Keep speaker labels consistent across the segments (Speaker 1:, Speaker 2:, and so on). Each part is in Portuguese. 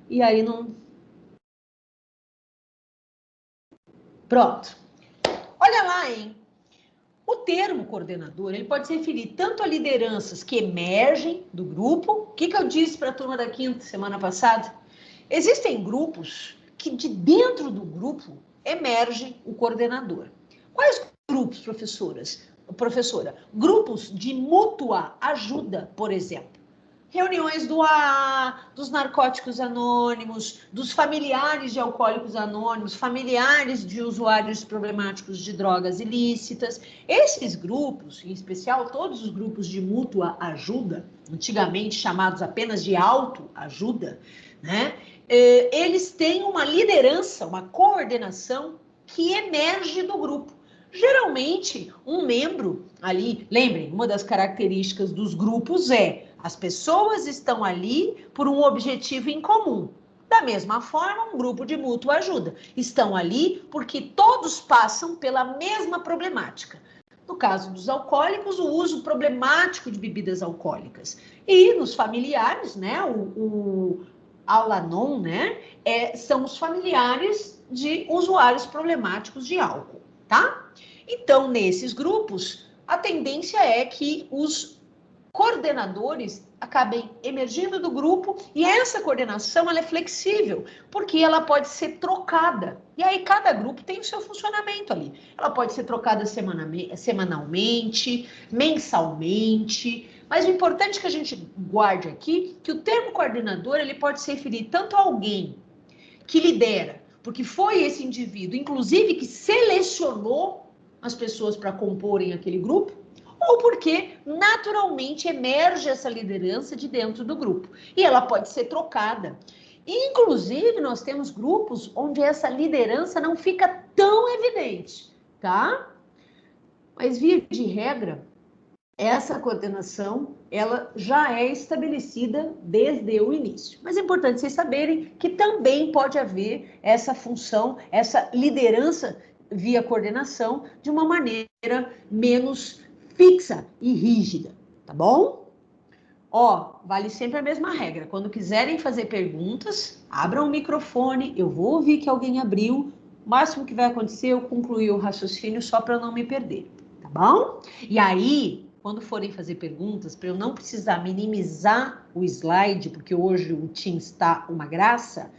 Speaker 1: e aí não... Pronto. Olha lá, hein? O termo coordenador, ele pode se referir tanto a lideranças que emergem do grupo. O que eu disse para a turma da quinta semana passada? Existem grupos que de dentro do grupo emerge o coordenador. Quais grupos, professora? Grupos de mútua ajuda, por exemplo. Reuniões do AA, dos narcóticos anônimos, dos familiares de alcoólicos anônimos, familiares de usuários problemáticos de drogas ilícitas. Esses grupos, em especial todos os grupos de mútua ajuda, antigamente chamados apenas de autoajuda, né? Eles têm uma liderança, uma coordenação que emerge do grupo. Geralmente, um membro ali, lembrem, uma das características dos grupos é as pessoas estão ali por um objetivo em comum. Da mesma forma, um grupo de mútua ajuda. Estão ali porque todos passam pela mesma problemática. No caso dos alcoólicos, o uso problemático de bebidas alcoólicas. E nos familiares, né, o Al-Anon, né, são os familiares de usuários problemáticos de álcool, tá? Então, nesses grupos, a tendência é que os coordenadores acabem emergindo do grupo e essa coordenação ela é flexível, porque ela pode ser trocada. E aí cada grupo tem o seu funcionamento ali. Ela pode ser trocada semanalmente, mensalmente, mas o importante é que a gente guarde aqui que o termo coordenador ele pode se referir tanto a alguém que lidera, porque foi esse indivíduo, inclusive, que selecionou as pessoas para comporem aquele grupo, ou porque naturalmente emerge essa liderança de dentro do grupo. E ela pode ser trocada. Inclusive, nós temos grupos onde essa liderança não fica tão evidente, tá? Mas, via de regra, essa coordenação, ela já é estabelecida desde o início. Mas é importante vocês saberem que também pode haver essa função, essa liderança via coordenação de uma maneira menos fixa e rígida, tá bom? Ó, vale sempre a mesma regra. Quando quiserem fazer perguntas, abram o microfone, eu vou ouvir que alguém abriu. O máximo que vai acontecer é eu concluir o raciocínio só para não me perder, tá bom? E aí, quando forem fazer perguntas, para eu não precisar minimizar o slide, porque hoje o Teams está uma graça,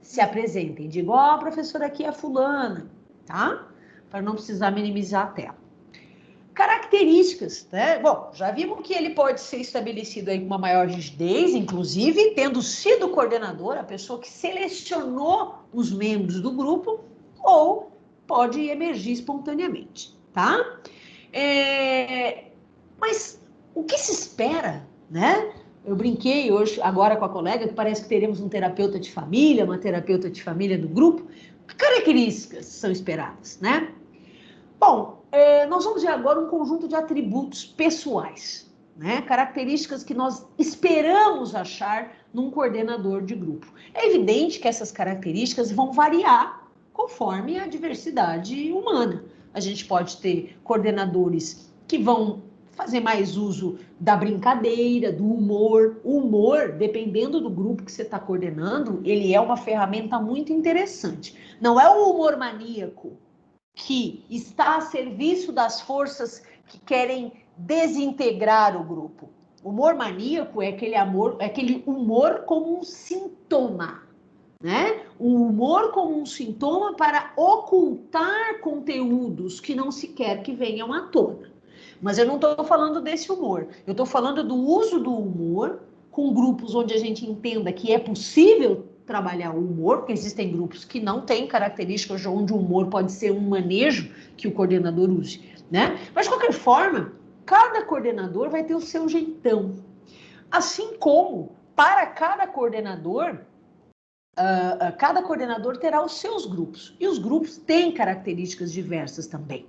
Speaker 1: se apresentem. Digo, ó, professora, aqui é a fulana, tá? Para não precisar minimizar a tela. Características, né? Bom, já vimos que ele pode ser estabelecido aí com uma maior rigidez, inclusive tendo sido coordenador, a pessoa que selecionou os membros do grupo, ou pode emergir espontaneamente, tá? Mas o que se espera, né? Eu brinquei hoje, agora com a colega, que parece que teremos um terapeuta de família, uma terapeuta de família do grupo. Que características são esperadas, né? Bom, nós vamos ver agora um conjunto de atributos pessoais, né? Características que nós esperamos achar num coordenador de grupo. É evidente que essas características vão variar conforme a diversidade humana. A gente pode ter coordenadores que vão fazer mais uso da brincadeira, do humor. O humor, dependendo do grupo que você está coordenando, ele é uma ferramenta muito interessante. Não é o humor maníaco, que está a serviço das forças que querem desintegrar o grupo. O humor maníaco é aquele humor como um sintoma, né? O humor como um sintoma para ocultar conteúdos que não se quer que venham à tona. Mas eu não estou falando desse humor. Eu estou falando do uso do humor com grupos onde a gente entenda que é possível trabalhar o humor, porque existem grupos que não têm características onde o humor pode ser um manejo que o coordenador use, né? Mas, de qualquer forma, cada coordenador vai ter o seu jeitão. Assim como, para cada coordenador terá os seus grupos. E os grupos têm características diversas também.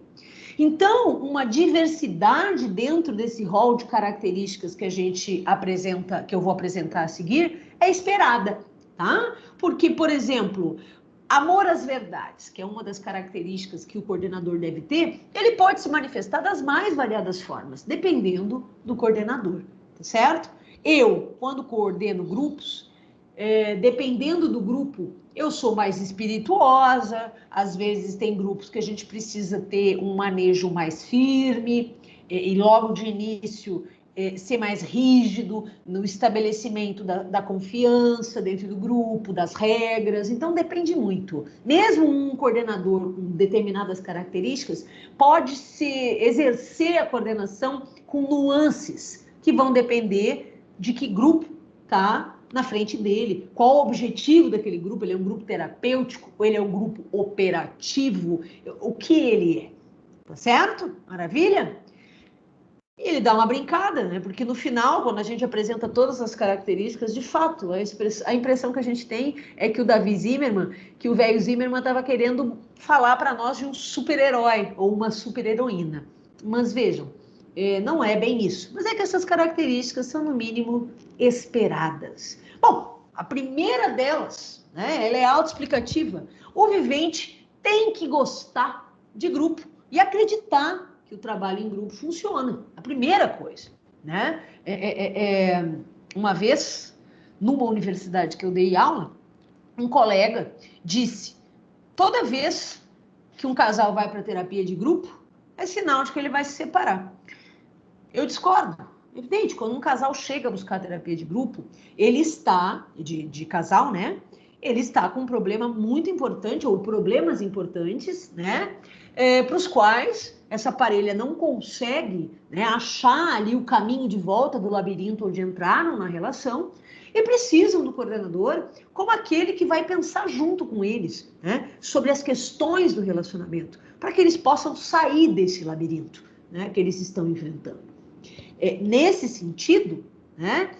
Speaker 1: Então, uma diversidade dentro desse rol de características que a gente apresenta, que eu vou apresentar a seguir, é esperada, tá? Porque, por exemplo, amor às verdades, que é uma das características que o coordenador deve ter, ele pode se manifestar das mais variadas formas, dependendo do coordenador, tá certo? Eu, quando coordeno grupos, dependendo do grupo, eu sou mais espirituosa, às vezes tem grupos que a gente precisa ter um manejo mais firme, e logo de início ser mais rígido no estabelecimento da confiança dentro do grupo, das regras. Então, depende muito. Mesmo um coordenador com determinadas características pode exercer a coordenação com nuances que vão depender de que grupo está na frente dele, qual o objetivo daquele grupo, ele é um grupo terapêutico ou ele é um grupo operativo, o que ele é, tá certo? Maravilha? E ele dá uma brincada, né? Porque no final, quando a gente apresenta todas as características, de fato, a impressão que a gente tem é que o Davi Zimmermann, que o velho Zimmermann estava querendo falar para nós de um super-herói ou uma super-heroína. Mas vejam, não é bem isso. Mas é que essas características são, no mínimo, esperadas. Bom, a primeira delas, né, ela é autoexplicativa. O vivente tem que gostar de grupo e acreditar que o trabalho em grupo funciona. A primeira coisa, né? Uma vez, numa universidade que eu dei aula, um colega disse: toda vez que um casal vai para terapia de grupo, é sinal de que ele vai se separar. Eu discordo. Evidente, quando um casal chega a buscar terapia de grupo, ele está, de casal, né? Ele está com um problema muito importante, ou problemas importantes, né? Para os quais essa parelha não consegue, né, achar ali o caminho de volta do labirinto onde entraram na relação, e precisam do coordenador como aquele que vai pensar junto com eles, né, sobre as questões do relacionamento, para que eles possam sair desse labirinto, né, que eles estão enfrentando. Nesse sentido, né,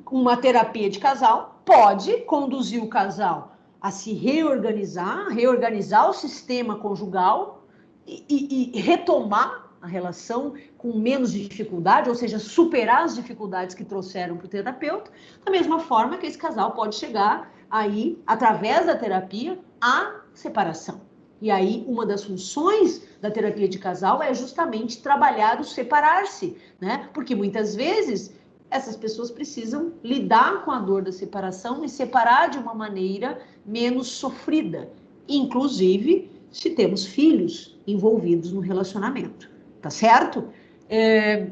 Speaker 1: uma terapia de casal pode conduzir o casal a se reorganizar o sistema conjugal e retomar a relação com menos dificuldade, ou seja, superar as dificuldades que trouxeram para o terapeuta, da mesma forma que esse casal pode chegar aí, através da terapia, à separação. E aí, uma das funções da terapia de casal é justamente trabalhar o separar-se, né? Porque muitas vezes essas pessoas precisam lidar com a dor da separação e separar de uma maneira menos sofrida, inclusive se temos filhos envolvidos no relacionamento, tá certo?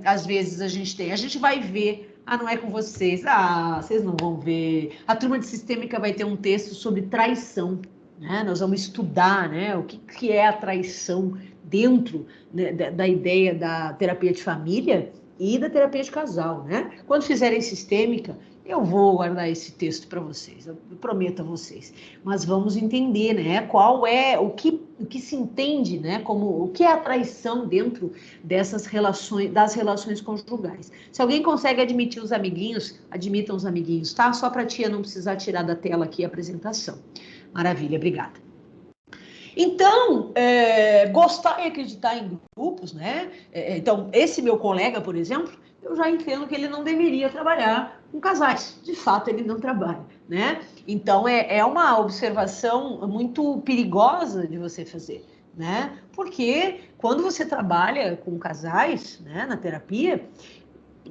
Speaker 1: Às vezes a gente vai ver, não é com vocês, vocês não vão ver. A turma de sistêmica vai ter um texto sobre traição, né? Nós vamos estudar, né, o que é a traição dentro, né, da ideia da terapia de família e da terapia de casal, né? Quando fizerem sistêmica, eu vou guardar esse texto para vocês, eu prometo a vocês. Mas vamos entender, né, qual é o que se entende, né, como o que é a traição dentro dessas relações, das relações conjugais. Se alguém consegue admitir os amiguinhos, admitam os amiguinhos, tá? Só para a tia não precisar tirar da tela aqui a apresentação. Maravilha, obrigada. Então, gostar e acreditar em grupos, né? Então, esse meu colega, por exemplo, eu já entendo que ele não deveria trabalhar com casais. De fato, ele não trabalha, né? Então, é uma observação muito perigosa de você fazer, né? Porque quando você trabalha com casais, né, na terapia,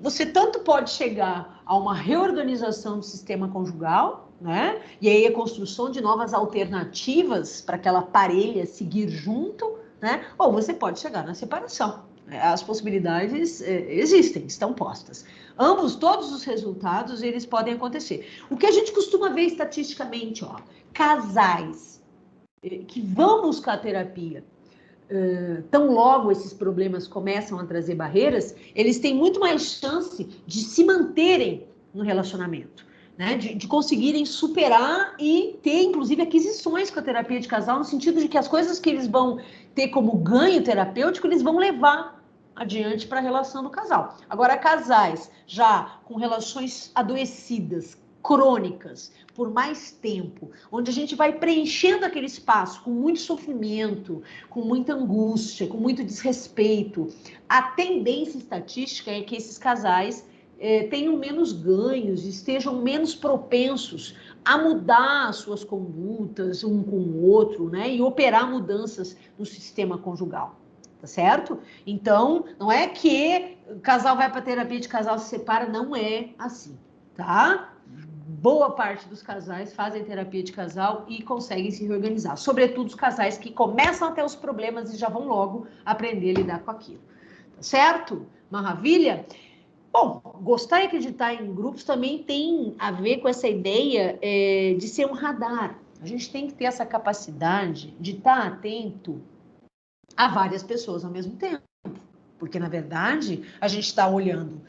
Speaker 1: você tanto pode chegar a uma reorganização do sistema conjugal, né? E aí a construção de novas alternativas para aquela parelha seguir junto, né? Ou você pode chegar na separação. As possibilidades existem, estão postas. Todos os resultados, eles podem acontecer. O que a gente costuma ver estatisticamente, casais que vão buscar terapia, tão logo esses problemas começam a trazer barreiras, eles têm muito mais chance de se manterem no relacionamento, né? De conseguirem superar e ter, inclusive, aquisições com a terapia de casal, no sentido de que as coisas que eles vão ter como ganho terapêutico, eles vão levar adiante para a relação do casal. Agora, casais já com relações adoecidas, crônicas, por mais tempo, onde a gente vai preenchendo aquele espaço com muito sofrimento, com muita angústia, com muito desrespeito, a tendência estatística é que esses casais tenham menos ganhos, estejam menos propensos a mudar as suas condutas um com o outro, né, e operar mudanças no sistema conjugal, tá certo? Então, não é que o casal vai para terapia de casal, se separa, não é assim. tá? Boa parte dos casais fazem terapia de casal e conseguem se reorganizar. Sobretudo os casais que começam a ter os problemas e já vão logo aprender a lidar com aquilo. Tá certo? Maravilha? Bom, gostar e acreditar em grupos também tem a ver com essa ideia de ser um radar. A gente tem que ter essa capacidade de estar atento a várias pessoas ao mesmo tempo. Porque, na verdade, a gente está olhando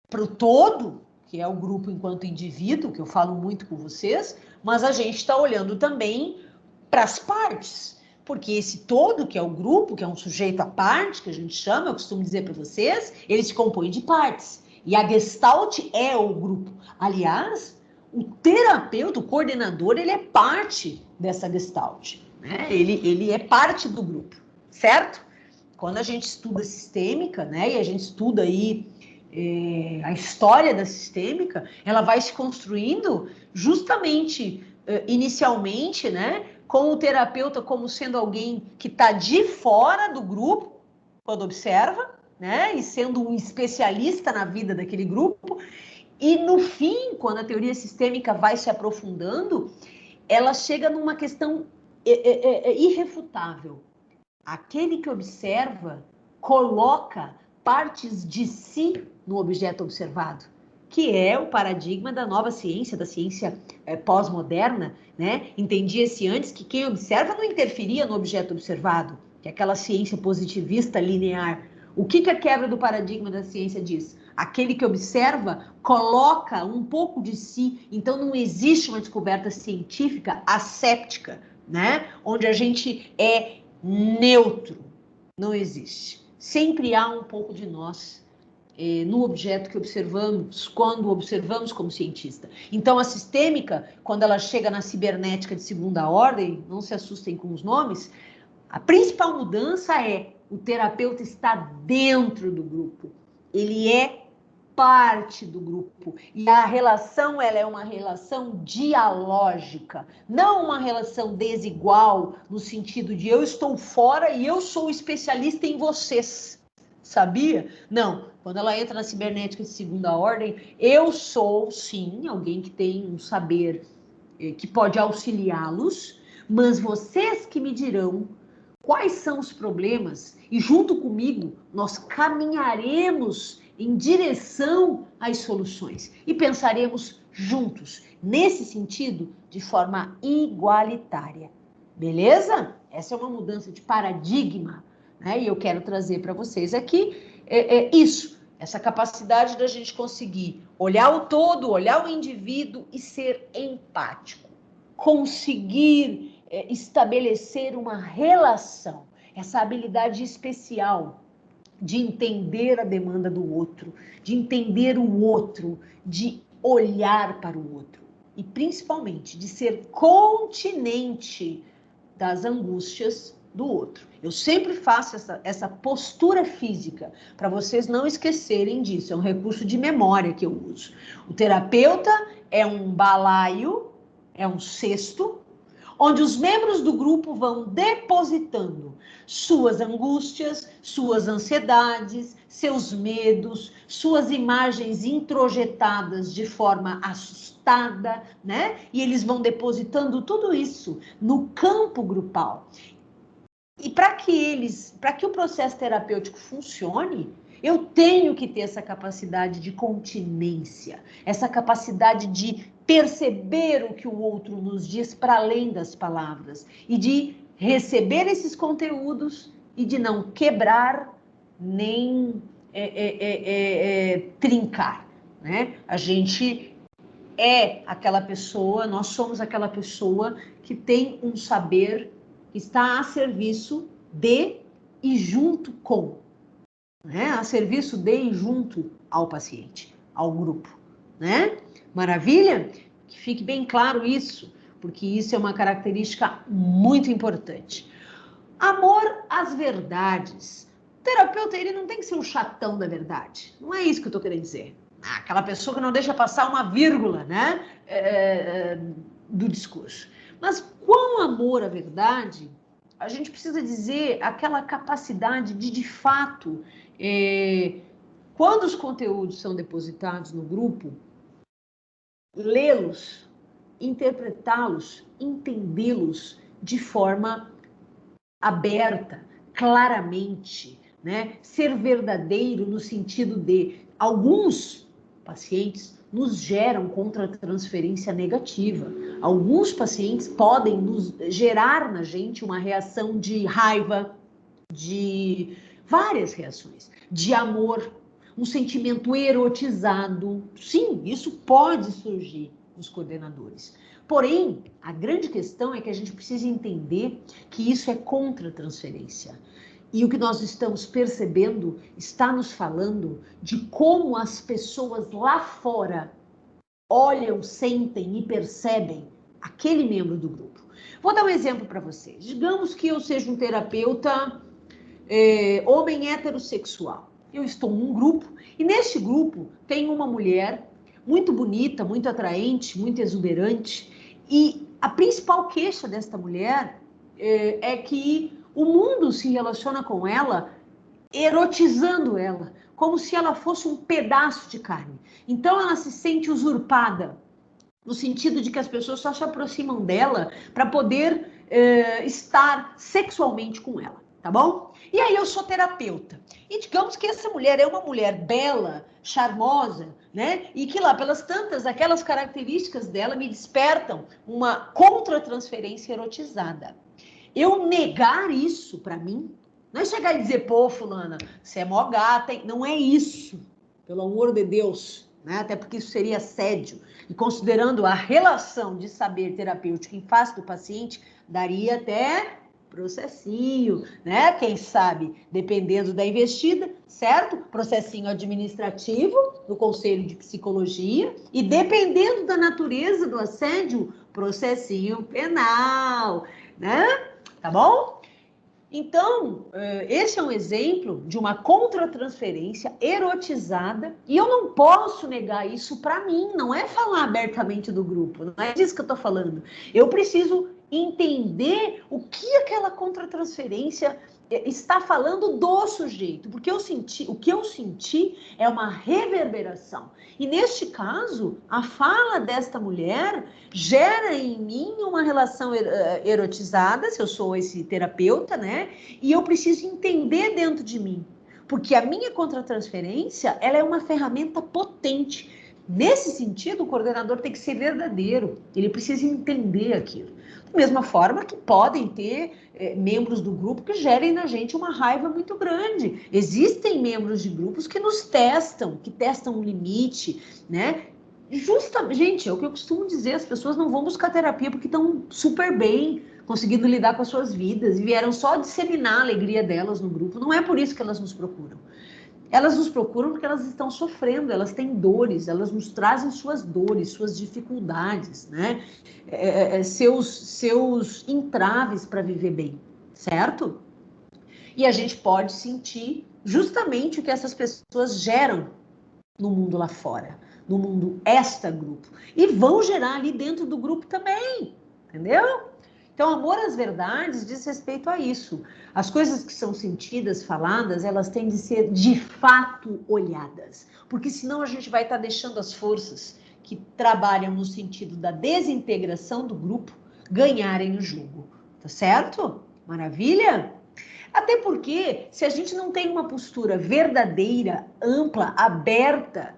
Speaker 1: para o todo, que é o grupo enquanto indivíduo, que eu falo muito com vocês, mas a gente está olhando também para as partes. Porque esse todo, que é o grupo, que é um sujeito à parte, que a gente chama, eu costumo dizer para vocês, ele se compõe de partes. E a Gestalt é o grupo. Aliás, o terapeuta, o coordenador, ele é parte dessa Gestalt. Né? Ele é parte do grupo, certo? Quando a gente estuda sistêmica, né, e a gente estuda aí a história da sistêmica, ela vai se construindo justamente, inicialmente, né, com o terapeuta como sendo alguém que está de fora do grupo, quando observa, né, e sendo um especialista na vida daquele grupo, e no fim, quando a teoria sistêmica vai se aprofundando, ela chega numa questão irrefutável. Aquele que observa coloca partes de si no objeto observado, que é o paradigma da nova ciência, da ciência pós-moderna, né? Entendia-se antes que quem observa não interferia no objeto observado, que é aquela ciência positivista linear. O que a quebra do paradigma da ciência diz? Aquele que observa coloca um pouco de si, então não existe uma descoberta científica asséptica, né? Onde a gente é neutro, não existe. Sempre há um pouco de nós no objeto que observamos, quando observamos como cientista. Então, a sistêmica, quando ela chega na cibernética de segunda ordem, não se assustem com os nomes, a principal mudança é o terapeuta estar dentro do grupo. Ele é parte do grupo. E a relação, ela é uma relação dialógica, não uma relação desigual, no sentido de eu estou fora e eu sou especialista em vocês. Sabia? Não. Quando ela entra na cibernética de segunda ordem, eu sou, sim, alguém que tem um saber que pode auxiliá-los, mas vocês que me dirão quais são os problemas e junto comigo nós caminharemos em direção às soluções e pensaremos juntos, nesse sentido, de forma igualitária. Beleza? Essa é uma mudança de paradigma, né? E eu quero trazer para vocês aqui isso, essa capacidade da gente conseguir olhar o todo, olhar o indivíduo e ser empático, conseguir estabelecer uma relação, essa habilidade especial de entender a demanda do outro, de entender o outro, de olhar para o outro e principalmente de ser continente das angústias do outro. Eu sempre faço essa postura física para vocês não esquecerem disso, é um recurso de memória que eu uso. O terapeuta é um balaio, é um cesto, onde os membros do grupo vão depositando suas angústias, suas ansiedades, seus medos, suas imagens introjetadas de forma assustada, né? E eles vão depositando tudo isso no campo grupal. E para que o processo terapêutico funcione, eu tenho que ter essa capacidade de continência, essa capacidade de perceber o que o outro nos diz para além das palavras e de receber esses conteúdos e de não quebrar nem trincar, né? A gente é aquela pessoa, nós somos aquela pessoa que tem um saber que está a serviço de e junto com, né? A serviço de e junto ao paciente, ao grupo, né? Maravilha? Que fique bem claro isso, porque isso é uma característica muito importante. Amor às verdades. O terapeuta, ele não tem que ser um chatão da verdade. Não é isso que eu estou querendo dizer. Aquela pessoa que não deixa passar uma vírgula, né? Do discurso. Mas com amor à verdade, a gente precisa dizer aquela capacidade de fato, quando os conteúdos são depositados no grupo, lê-los, interpretá-los, entendê-los de forma aberta, claramente, né? Ser verdadeiro no sentido de alguns pacientes nos geram contra-transferência negativa. Alguns pacientes podem nos gerar na gente uma reação de raiva, de várias reações, de amor, um sentimento erotizado. Sim, isso pode surgir nos coordenadores. Porém, a grande questão é que a gente precisa entender que isso é contra-transferência. E o que nós estamos percebendo está nos falando de como as pessoas lá fora olham, sentem e percebem aquele membro do grupo. Vou dar um exemplo para vocês. Digamos que eu seja um terapeuta homem heterossexual. Eu estou num grupo e neste grupo tem uma mulher muito bonita, muito atraente, muito exuberante, e a principal queixa desta mulher é que o mundo se relaciona com ela, erotizando ela, como se ela fosse um pedaço de carne. Então ela se sente usurpada, no sentido de que as pessoas só se aproximam dela para poder estar sexualmente com ela, tá bom? E aí eu sou terapeuta. E digamos que essa mulher é uma mulher bela, charmosa, né? E que lá pelas tantas, aquelas características dela me despertam uma contra-transferência erotizada. Eu negar isso para mim, não é chegar e dizer, pô, fulana, você é mó gata, hein? Não é isso, pelo amor de Deus, né? Até porque isso seria assédio. E considerando a relação de saber terapêutico em face do paciente, daria até processinho, né? Quem sabe, dependendo da investida, certo? Processinho administrativo do Conselho de Psicologia e dependendo da natureza do assédio, processinho penal, né? Tá bom? Então, esse é um exemplo de uma contra-transferência erotizada e eu não posso negar isso para mim, não é falar abertamente do grupo, não é disso que eu estou falando. Eu preciso entender o que aquela contra-transferência está falando do sujeito, porque o que eu senti é uma reverberação. E neste caso, a fala desta mulher gera em mim uma relação erotizada, se eu sou esse terapeuta, né? E eu preciso entender dentro de mim, porque a minha contra-transferência, ela é uma ferramenta potente. Nesse sentido, o coordenador tem que ser verdadeiro, ele precisa entender aquilo. Da mesma forma que podem ter membros do grupo que gerem na gente uma raiva muito grande. Existem membros de grupos que nos testam, que testam um limite, né? Justamente, gente, é o que eu costumo dizer, as pessoas não vão buscar terapia porque estão super bem, conseguindo lidar com as suas vidas e vieram só disseminar a alegria delas no grupo. Não é por isso que elas nos procuram. Elas nos procuram porque elas estão sofrendo, elas têm dores, elas nos trazem suas dores, suas dificuldades, né? Seus entraves para viver bem, certo? E a gente pode sentir justamente o que essas pessoas geram no mundo lá fora, no mundo extra-grupo. E vão gerar ali dentro do grupo também, entendeu? Então, amor às verdades diz respeito a isso. As coisas que são sentidas, faladas, elas têm de ser de fato olhadas. Porque senão a gente vai estar deixando as forças que trabalham no sentido da desintegração do grupo ganharem o jogo. Tá certo? Maravilha? Até porque, se a gente não tem uma postura verdadeira, ampla, aberta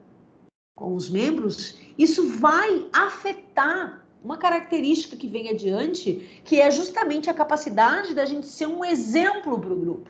Speaker 1: com os membros, isso vai afetar uma característica que vem adiante, que é justamente a capacidade da gente ser um exemplo para o grupo.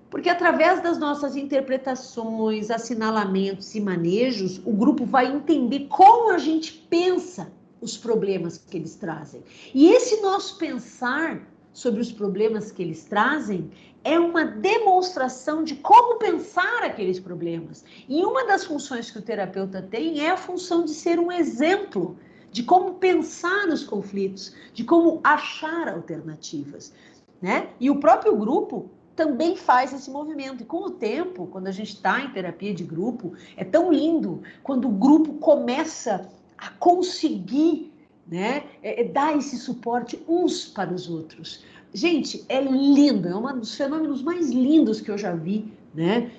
Speaker 1: Porque através das nossas interpretações, assinalamentos e manejos, o grupo vai entender como a gente pensa os problemas que eles trazem. E esse nosso pensar sobre os problemas que eles trazem é uma demonstração de como pensar aqueles problemas. E uma das funções que o terapeuta tem é a função de ser um exemplo de como pensar os conflitos, de como achar alternativas, né? E o próprio grupo também faz esse movimento. E com o tempo, quando a gente está em terapia de grupo, é tão lindo quando o grupo começa a conseguir, né, dar esse suporte uns para os outros. Gente, é lindo, é um dos fenômenos mais lindos que eu já vi, né,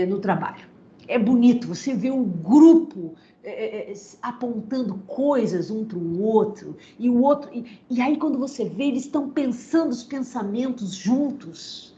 Speaker 1: no trabalho. é bonito, você vê o grupo apontando coisas um para o outro, e o outro. E aí, quando você vê, eles estão pensando os pensamentos juntos.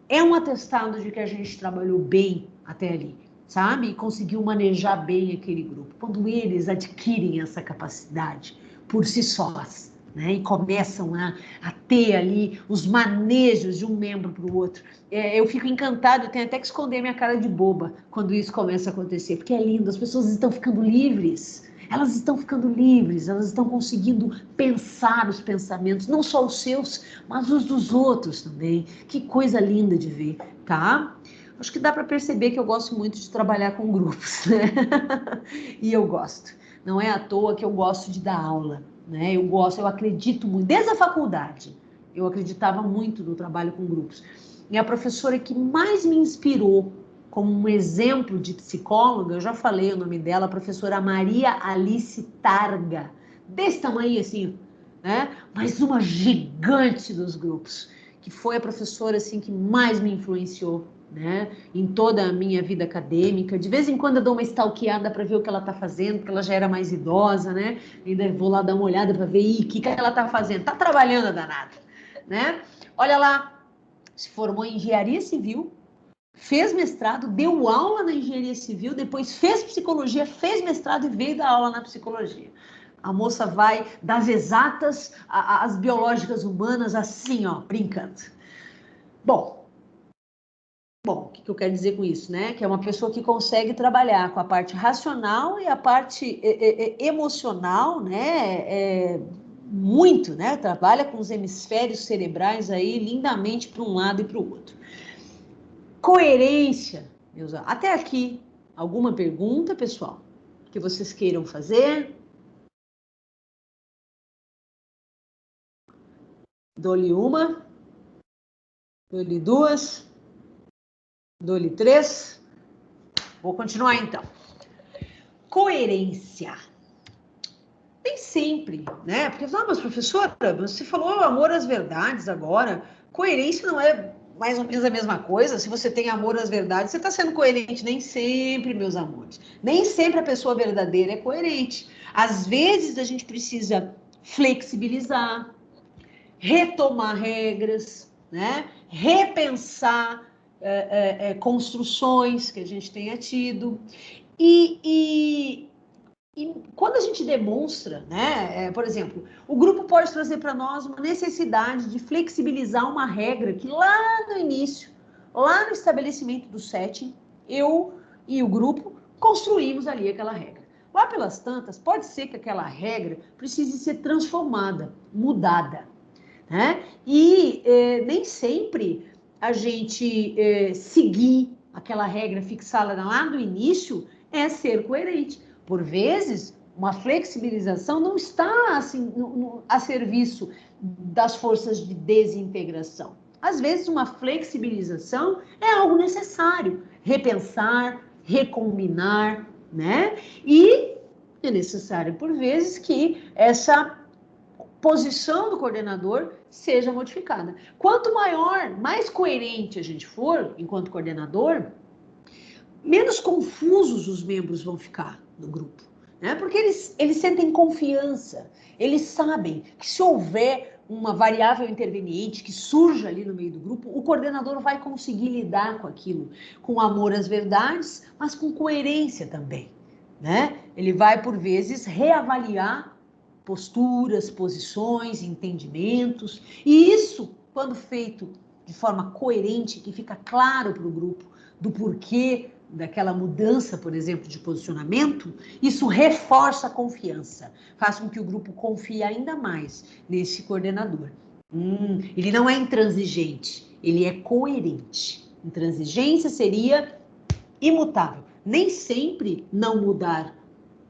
Speaker 1: É um atestado de que a gente trabalhou bem até ali, sabe? E conseguiu manejar bem aquele grupo. Quando eles adquirem essa capacidade por si sós, né? E começam a ter ali os manejos de um membro para o outro. Eu fico encantada, eu tenho até que esconder minha cara de boba quando isso começa a acontecer, porque é lindo, as pessoas estão ficando livres. Elas estão ficando livres, elas estão conseguindo pensar os pensamentos, não só os seus, mas os dos outros também. Que coisa linda de ver, tá? Acho que dá para perceber que eu gosto muito de trabalhar com grupos, né? E eu gosto. Não é à toa que eu gosto de dar aula, né? Eu acredito muito, desde a faculdade, eu acreditava muito no trabalho com grupos. E a professora que mais me inspirou como um exemplo de psicóloga, eu já falei o nome dela, a professora Maria Alice Targa, desse tamanho assim, né? Mas uma gigante dos grupos, que foi a professora assim que mais me influenciou, né? Em toda a minha vida acadêmica. De vez em quando eu dou uma stalkeada para ver o que ela está fazendo, porque ela já era mais idosa, né? Ainda vou lá dar uma olhada para ver o que ela está fazendo. Está trabalhando a danada, né? Olha lá, se formou em engenharia civil, fez mestrado, deu aula na engenharia civil, depois fez psicologia, fez mestrado e veio dar aula na psicologia. A moça vai das exatas às biológicas humanas, assim, ó, brincando. Bom, o que eu quero dizer com isso, né? Que é uma pessoa que consegue trabalhar com a parte racional e a parte emocional, né? Muito, né? Trabalha com os hemisférios cerebrais aí lindamente para um lado e para o outro. Coerência, meus amigos. Até aqui, alguma pergunta, pessoal, que vocês queiram fazer? Dou-lhe uma, dou-lhe duas, dou-lhe três. Vou continuar então. Coerência. Nem sempre, né? Porque, mas professora, você falou amor às verdades agora. Coerência não é mais ou menos a mesma coisa? Se você tem amor às verdades, você está sendo coerente. Nem sempre, meus amores. Nem sempre a pessoa verdadeira é coerente. Às vezes a gente precisa flexibilizar, retomar regras, né? Repensar construções que a gente tenha tido. E quando a gente demonstra, né, por exemplo, o grupo pode trazer para nós uma necessidade de flexibilizar uma regra que lá no início, lá no estabelecimento do setting, eu e o grupo construímos ali aquela regra. Lá pelas tantas, pode ser que aquela regra precise ser transformada, mudada, né? E nem sempre a gente seguir aquela regra fixada lá no início é ser coerente. Por vezes, uma flexibilização não está assim, a serviço das forças de desintegração. Às vezes, uma flexibilização é algo necessário. Repensar, recombinar, né? E é necessário, por vezes, que essa posição do coordenador seja modificada. Quanto maior, mais coerente a gente for, enquanto coordenador, menos confusos os membros vão ficar do grupo, né? Porque eles sentem confiança, eles sabem que se houver uma variável interveniente que surja ali no meio do grupo, o coordenador vai conseguir lidar com aquilo, com amor às verdades, mas com coerência também, né? Ele vai, por vezes, reavaliar posturas, posições, entendimentos, e isso, quando feito de forma coerente, que fica claro para o grupo do porquê daquela mudança, por exemplo, de posicionamento, isso reforça a confiança, faz com que o grupo confie ainda mais nesse coordenador. Ele não é intransigente, ele é coerente. Intransigência seria imutável. Nem sempre não mudar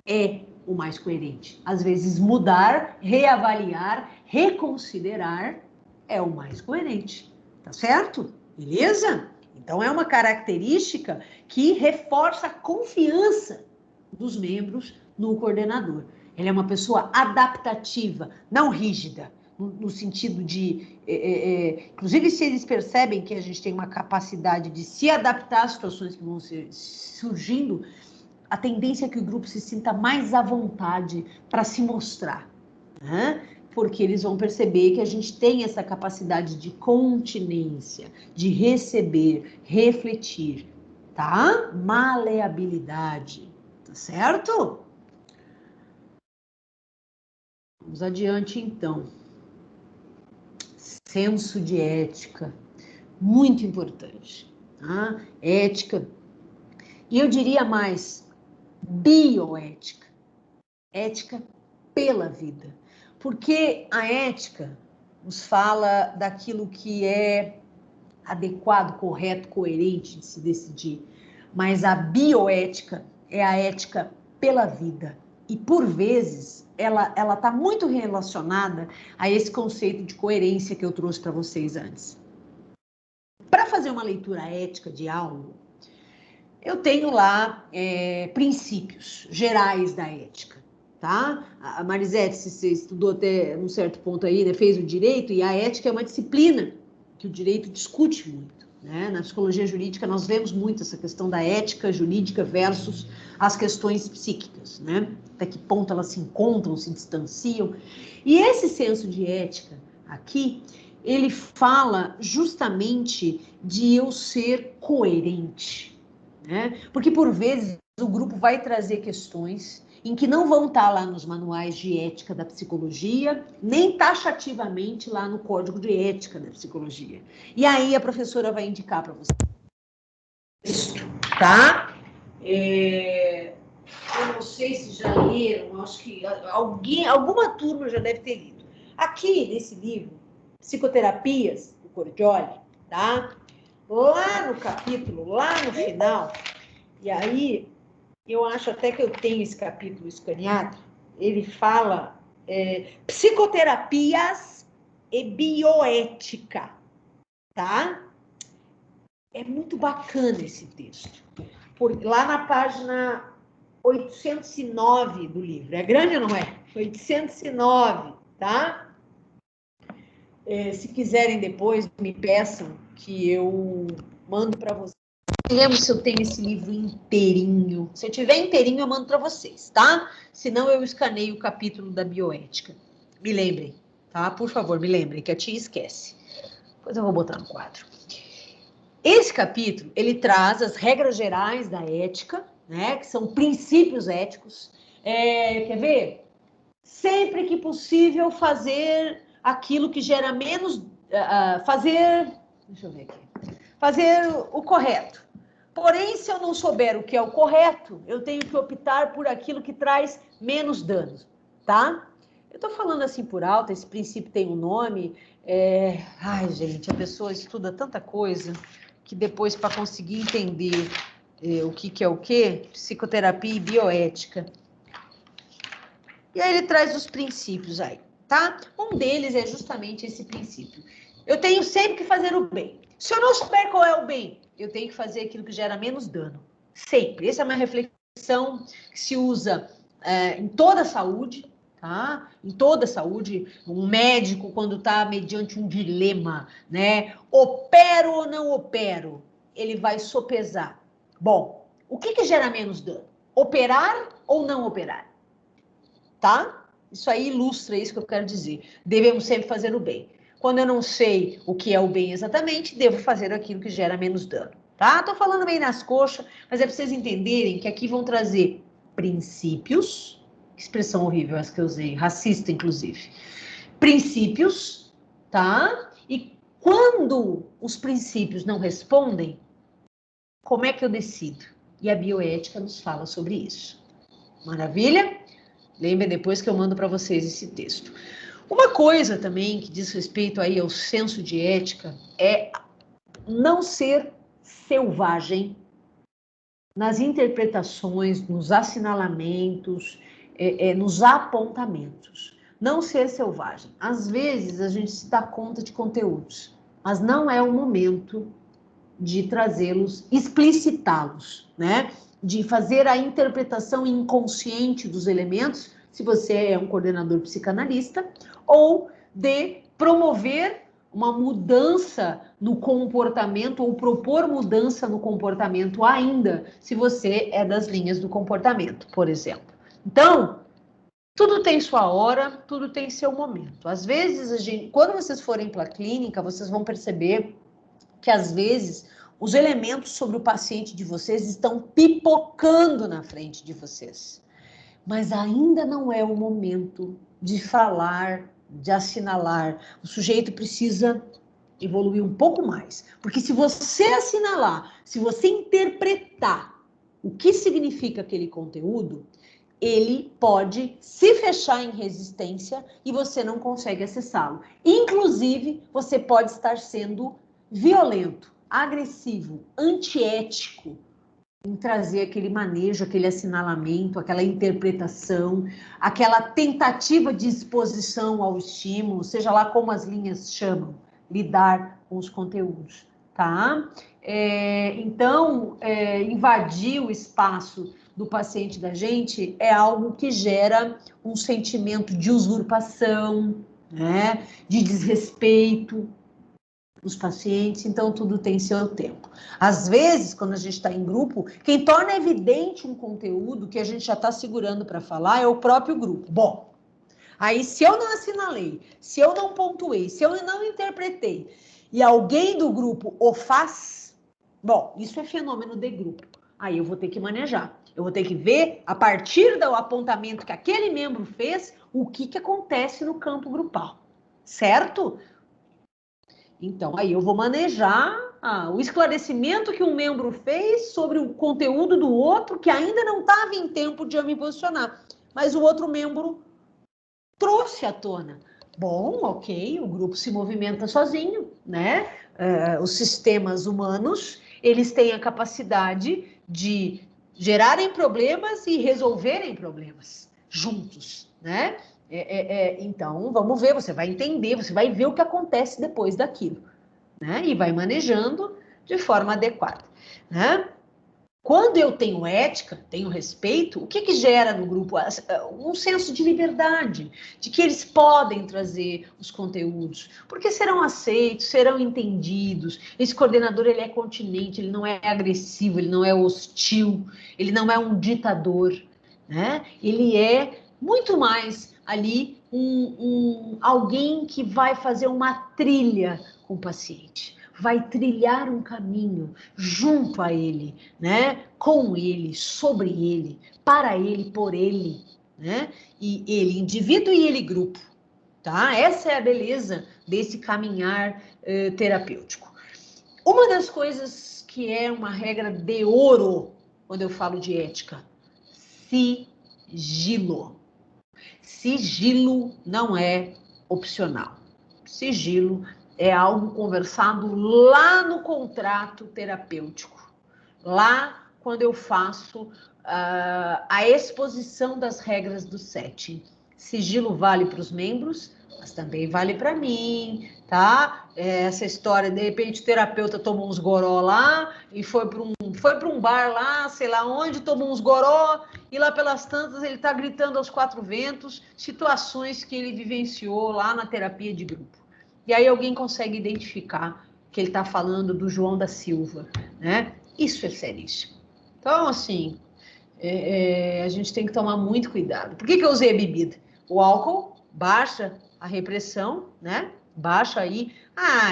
Speaker 1: é o mais coerente. Às vezes mudar, reavaliar, reconsiderar é o mais coerente. Tá certo? Beleza? Então é uma característica que reforça a confiança dos membros no coordenador. Ele é uma pessoa adaptativa, não rígida, no sentido de... inclusive, se eles percebem que a gente tem uma capacidade de se adaptar às situações que vão surgindo, a tendência é que o grupo se sinta mais à vontade para se mostrar, né? Porque eles vão perceber que a gente tem essa capacidade de continência, de receber, refletir, tá? Maleabilidade, tá certo? Vamos adiante, então. Senso de ética, muito importante, tá? Ética, e eu diria mais, bioética, ética pela vida. Porque a ética nos fala daquilo que é adequado, correto, coerente de se decidir. Mas a bioética é a ética pela vida. E, por vezes, ela está muito relacionada a esse conceito de coerência que eu trouxe para vocês antes. Para fazer uma leitura ética de algo, eu tenho lá princípios gerais da ética. Tá? A Marisete, se você estudou até um certo ponto aí, né, fez o direito, e a ética é uma disciplina que o direito discute muito, né? Na psicologia jurídica nós vemos muito essa questão da ética jurídica versus as questões psíquicas, né? Até que ponto elas se encontram, se distanciam. E esse senso de ética aqui, ele fala justamente de eu ser coerente, né? Porque por vezes o grupo vai trazer questões em que não vão estar lá nos manuais de ética da psicologia, nem taxativamente lá no código de ética da psicologia. E aí a professora vai indicar para você. Tá? Eu não sei se já leram, acho que alguma turma já deve ter lido. Aqui, nesse livro, Psicoterapias, do Cordioli, tá? Lá no capítulo, lá no final, e aí... eu acho até que eu tenho esse capítulo escaneado, ele fala psicoterapias e bioética, tá? É muito bacana esse texto. Lá na página 809 do livro, é grande ou não é? 809, tá? Se quiserem depois, me peçam que eu mando para vocês. Não lembro se eu tenho esse livro inteirinho. Se eu tiver inteirinho, eu mando para vocês, tá? Senão eu escaneio o capítulo da bioética. Me lembrem, tá? Por favor, me lembrem, que a tia esquece. Depois eu vou botar no quadro. Esse capítulo, ele traz as regras gerais da ética, né? Que são princípios éticos. Quer ver? Sempre que possível, fazer aquilo que gera menos... Deixa eu ver aqui. Fazer o correto. Porém, se eu não souber o que é o correto, eu tenho que optar por aquilo que traz menos danos, tá? Eu tô falando assim por alto, esse princípio tem um nome. Ai, gente, a pessoa estuda tanta coisa que depois, para conseguir entender o que é o quê, psicoterapia e bioética. E aí ele traz os princípios aí, tá? Um deles é justamente esse princípio. Eu tenho sempre que fazer o bem. Se eu não souber qual é o bem, eu tenho que fazer aquilo que gera menos dano. Sempre. Essa é uma reflexão que se usa em toda a saúde, tá? Em toda a saúde. Um médico, quando está mediante um dilema, né? Opero ou não opero? Ele vai sopesar. Bom, o que gera menos dano? Operar ou não operar? Tá? Isso aí ilustra isso que eu quero dizer. Devemos sempre fazer o bem. Quando eu não sei o que é o bem exatamente, devo fazer aquilo que gera menos dano, tá? Tô falando bem nas coxas, mas é para vocês entenderem que aqui vão trazer princípios, que expressão horrível essa que eu usei, racista inclusive. Princípios, tá? E quando os princípios não respondem, como é que eu decido? E a bioética nos fala sobre isso. Maravilha? Lembrem depois que eu mando para vocês esse texto. Uma coisa também que diz respeito aí ao senso de ética é não ser selvagem nas interpretações, nos assinalamentos, nos apontamentos. Não ser selvagem. Às vezes a gente se dá conta de conteúdos, mas não é o momento de trazê-los, explicitá-los, né? De fazer a interpretação inconsciente dos elementos, se você é um coordenador psicanalista, ou de promover uma mudança no comportamento ou propor mudança no comportamento ainda, se você é das linhas do comportamento, por exemplo. Então, tudo tem sua hora, tudo tem seu momento. Às vezes, quando vocês forem para a clínica, vocês vão perceber que, às vezes, os elementos sobre o paciente de vocês estão pipocando na frente de vocês. Mas ainda não é o momento de falar, de assinalar. O sujeito precisa evoluir um pouco mais. Porque se você assinalar, se você interpretar o que significa aquele conteúdo, ele pode se fechar em resistência e você não consegue acessá-lo. Inclusive, você pode estar sendo violento, agressivo, antiético em trazer aquele manejo, aquele assinalamento, aquela interpretação, aquela tentativa de exposição ao estímulo, seja lá como as linhas chamam, lidar com os conteúdos, tá? Então, invadir o espaço do paciente da gente é algo que gera um sentimento de usurpação, né? De desrespeito os pacientes, então tudo tem seu tempo. Às vezes, quando a gente está em grupo, quem torna evidente um conteúdo que a gente já está segurando para falar é o próprio grupo. Bom, aí se eu não assinalei, se eu não pontuei, se eu não interpretei, e alguém do grupo o faz, bom, isso é fenômeno de grupo. Aí eu vou ter que manejar. Eu vou ter que ver, a partir do apontamento que aquele membro fez, o que acontece no campo grupal, certo? Então, aí eu vou manejar o esclarecimento que um membro fez sobre o conteúdo do outro, que ainda não estava em tempo de eu me posicionar, mas o outro membro trouxe à tona. Bom, ok, o grupo se movimenta sozinho, né? Os sistemas humanos, eles têm a capacidade de gerarem problemas e resolverem problemas juntos, né? Então, vamos ver, você vai entender, você vai ver o que acontece depois daquilo, né? E vai manejando de forma adequada, né? Quando eu tenho ética, tenho respeito, o que gera no grupo? Um senso de liberdade, de que eles podem trazer os conteúdos, porque serão aceitos, serão entendidos. Esse coordenador, ele é continente, ele não é agressivo, ele não é hostil, ele não é um ditador, né? Ele é muito mais ali alguém que vai fazer uma trilha com o paciente, vai trilhar um caminho junto a ele, né? Com ele, sobre ele, para ele, por ele, né? E ele indivíduo e ele grupo, tá? Essa é a beleza desse caminhar terapêutico. Uma das coisas que é uma regra de ouro quando eu falo de ética, sigilo. Sigilo não é opcional. Sigilo é algo conversado lá no contrato terapêutico. Lá, quando eu faço a exposição das regras do setting. Sigilo vale para os membros, mas também vale para mim, tá? Essa história, de repente, o terapeuta tomou uns goró lá e foi para um bar lá, sei lá onde, tomou uns goró e lá pelas tantas ele está gritando aos quatro ventos situações que ele vivenciou lá na terapia de grupo. E aí alguém consegue identificar que ele está falando do João da Silva, né? Isso é seríssimo. Então, assim, a gente tem que tomar muito cuidado. Por que eu usei a bebida? O álcool baixa a repressão, né? Baixa aí.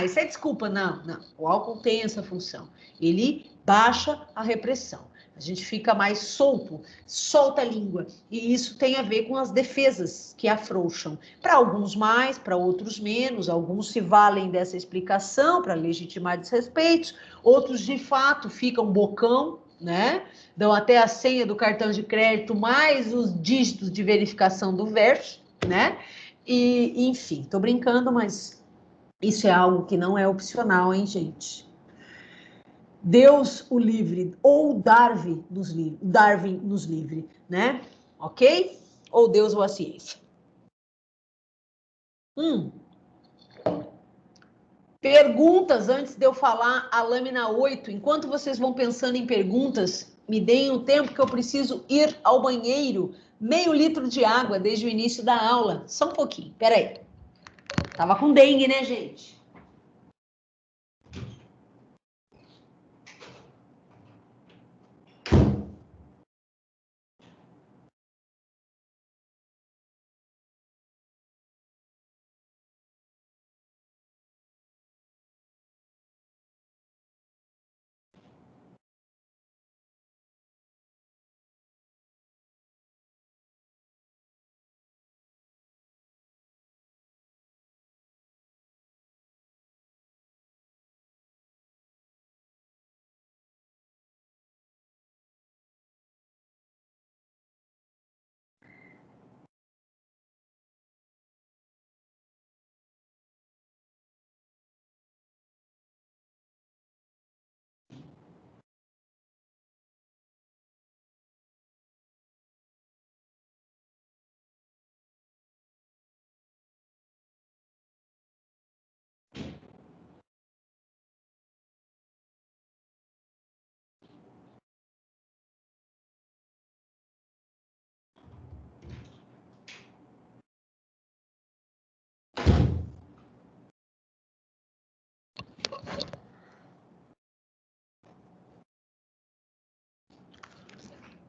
Speaker 1: Isso é desculpa. Não. O álcool tem essa função. Ele baixa a repressão. A gente fica mais solto, solta a língua. E isso tem a ver com as defesas que afrouxam. Para alguns mais, para outros menos. Alguns se valem dessa explicação para legitimar desrespeitos. Outros, de fato, ficam bocão, né? Dão até a senha do cartão de crédito, mais os dígitos de verificação do verso, né? E, enfim, tô brincando, mas isso é algo que não é opcional, hein, gente? Deus o livre, ou Darwin nos livre, né? Ok? Ou Deus ou a ciência. Perguntas antes de eu falar a lâmina 8. Enquanto vocês vão pensando em perguntas, me deem o tempo que eu preciso ir ao banheiro. Meio litro de água desde o início da aula. Só um pouquinho, peraí. Tava com dengue, né, gente?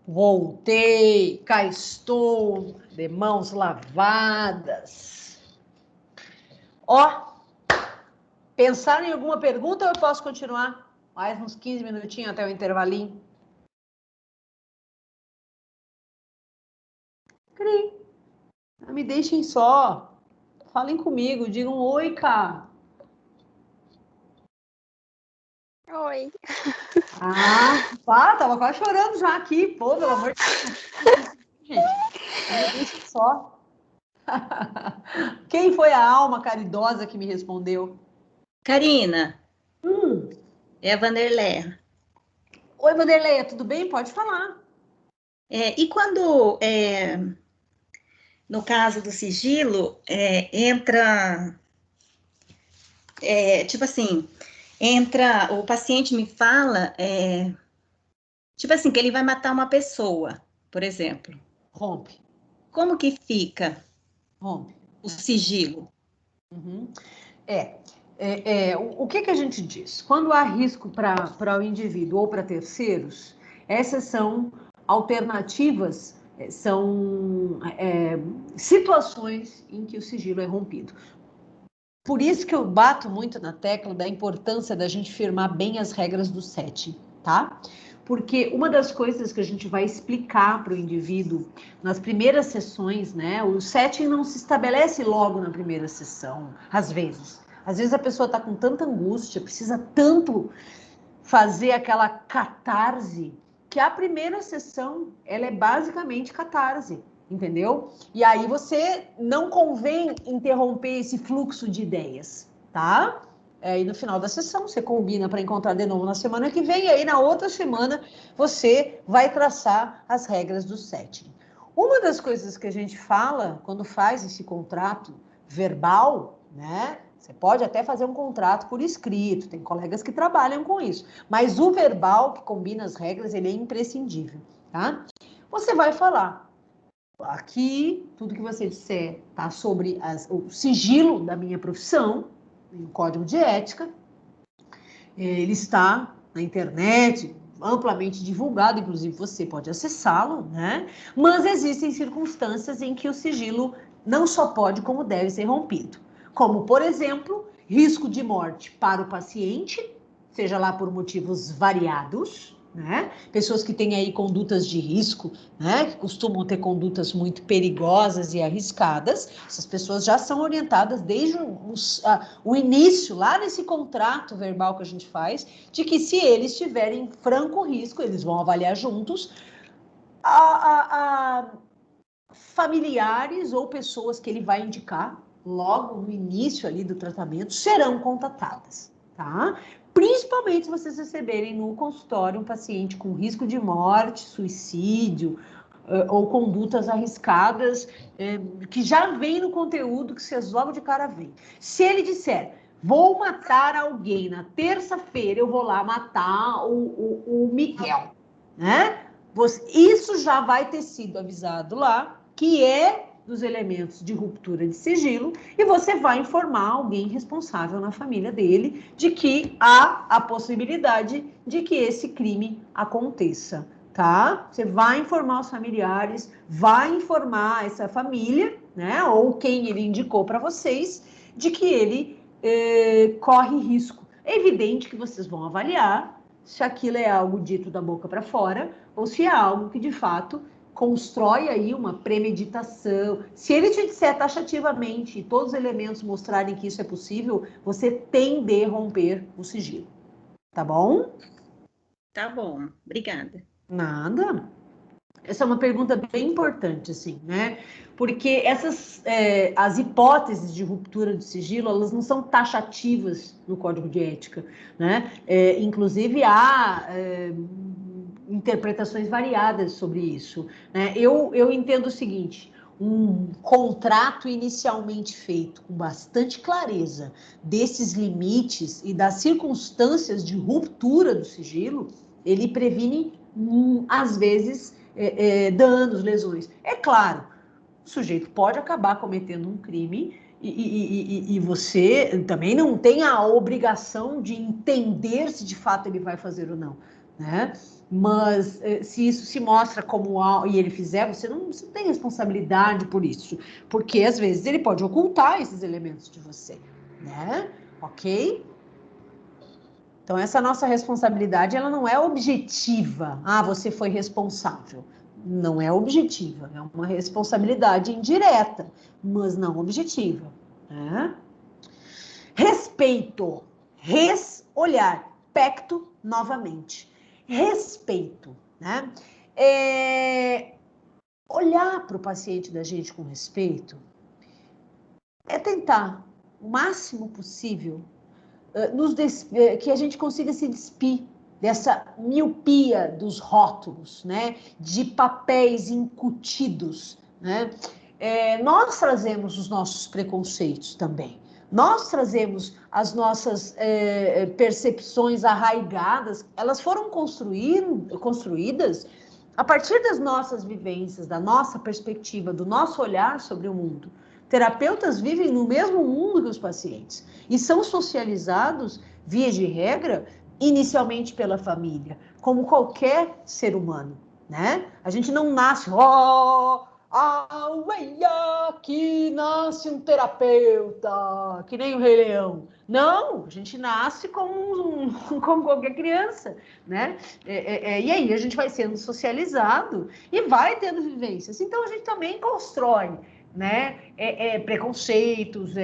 Speaker 1: Voltei, cá estou, de mãos lavadas. Ó, pensaram em alguma pergunta ou eu posso continuar? Mais uns 15 minutinhos até o intervalinho. Cri. Não me deixem só. Falem comigo, digam oi, cara.
Speaker 2: Oi.
Speaker 1: Tava quase chorando já aqui. Pô, pelo amor de Deus. Gente, não me deixem só. Quem foi a alma caridosa que me respondeu?
Speaker 3: Karina, é a Vanderleia.
Speaker 1: Oi, Vanderleia, tudo bem? Pode falar.
Speaker 3: E quando, no caso do sigilo, entra, tipo assim, entra, o paciente me fala, tipo assim, que ele vai matar uma pessoa, por exemplo.
Speaker 1: Rompe.
Speaker 3: Como que fica
Speaker 1: Rompe.
Speaker 3: o sigilo?
Speaker 1: Uhum. O que a gente diz? Quando há risco para o indivíduo ou para terceiros, essas são alternativas, são situações em que o sigilo é rompido. Por isso que eu bato muito na tecla da importância da gente firmar bem as regras do setting, tá? Porque uma das coisas que a gente vai explicar para o indivíduo nas primeiras sessões, né? O setting não se estabelece logo na primeira sessão, às vezes. Às vezes a pessoa está com tanta angústia, precisa tanto fazer aquela catarse, que a primeira sessão, ela é basicamente catarse, entendeu? E aí você não convém interromper esse fluxo de ideias, tá? E no final da sessão, você combina para encontrar de novo na semana que vem, e aí na outra semana você vai traçar as regras do setting. Uma das coisas que a gente fala quando faz esse contrato verbal, né? Você pode até fazer um contrato por escrito, tem colegas que trabalham com isso, mas o verbal, que combina as regras, ele é imprescindível, tá? Você vai falar, aqui, tudo que você disser tá sobre o sigilo da minha profissão, o código de ética, ele está na internet, amplamente divulgado, inclusive você pode acessá-lo, né? Mas existem circunstâncias em que o sigilo não só pode, como deve ser rompido. Como, por exemplo, risco de morte para o paciente, seja lá por motivos variados, né? Pessoas que têm aí condutas de risco, né? Que costumam ter condutas muito perigosas e arriscadas, essas pessoas já são orientadas desde o início, lá nesse contrato verbal que a gente faz, de que se eles tiverem franco risco, eles vão avaliar juntos a familiares ou pessoas que ele vai indicar logo no início ali do tratamento serão contatadas, tá? Principalmente se vocês receberem no consultório um paciente com risco de morte, suicídio ou condutas arriscadas que já vem no conteúdo que vocês logo de cara veem. Se ele disser, vou matar alguém na terça-feira, eu vou lá matar o Miguel, né? Isso já vai ter sido avisado lá, que é dos elementos de ruptura de sigilo e você vai informar alguém responsável na família dele de que há a possibilidade de que esse crime aconteça, tá? Você vai informar os familiares, vai informar essa família, né, ou quem ele indicou para vocês, de que ele corre risco. É evidente que vocês vão avaliar se aquilo é algo dito da boca para fora ou se é algo que, de fato, constrói aí uma premeditação. Se ele te disser taxativamente e todos os elementos mostrarem que isso é possível, você tem de romper o sigilo. Tá bom?
Speaker 3: Tá bom, obrigada.
Speaker 1: Nada. Essa é uma pergunta bem importante, assim, né? Porque as hipóteses de ruptura de sigilo, elas não são taxativas no Código de Ética, né? Inclusive, há interpretações variadas sobre isso, né? Eu entendo o seguinte: um contrato inicialmente feito com bastante clareza desses limites e das circunstâncias de ruptura do sigilo, ele previne, às vezes, danos, lesões. É claro, o sujeito pode acabar cometendo um crime e você também não tem a obrigação de entender se de fato ele vai fazer ou não, né? Mas se isso se mostra como e ele fizer, você não tem responsabilidade por isso, porque às vezes ele pode ocultar esses elementos de você, né? Ok? Então, essa nossa responsabilidade, ela não é objetiva. Ah, você foi responsável. Não é objetiva, é uma responsabilidade indireta, mas não objetiva, né? Respeito. Olhar. Pecto, novamente. Respeito, né? Olhar para o paciente da gente com respeito é tentar, o máximo possível, que a gente consiga se despir dessa miopia dos rótulos, né? De papéis incutidos, né? Nós trazemos os nossos preconceitos também. Nós trazemos as nossas percepções arraigadas. Elas foram construídas a partir das nossas vivências, da nossa perspectiva, do nosso olhar sobre o mundo. Terapeutas vivem no mesmo mundo que os pacientes e são socializados, via de regra, inicialmente pela família, como qualquer ser humano, né? A gente não nasce, que nasce um terapeuta, que nem o Rei Leão. Não, a gente nasce como qualquer criança, né? E aí a gente vai sendo socializado e vai tendo vivências. Então a gente também constrói, né? Preconceitos,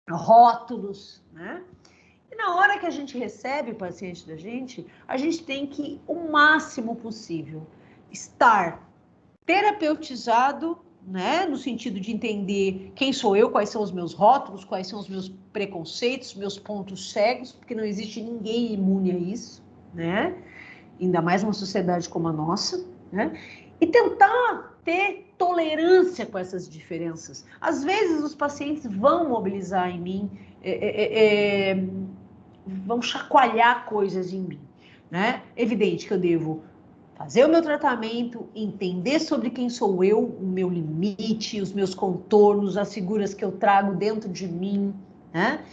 Speaker 1: rótulos, né? E na hora que a gente recebe o paciente da gente, a gente tem que, o máximo possível, estar terapeutizado, né? No sentido de entender quem sou eu, quais são os meus rótulos, quais são os meus preconceitos, meus pontos cegos, porque não existe ninguém imune a isso, né? Ainda mais numa sociedade como a nossa, né? E tentar ter tolerância com essas diferenças. Às vezes os pacientes vão mobilizar em mim, vão chacoalhar coisas em mim, né? Evidente que eu devo fazer o meu tratamento, entender sobre quem sou eu, o meu limite, os meus contornos, as figuras que eu trago dentro de mim, né?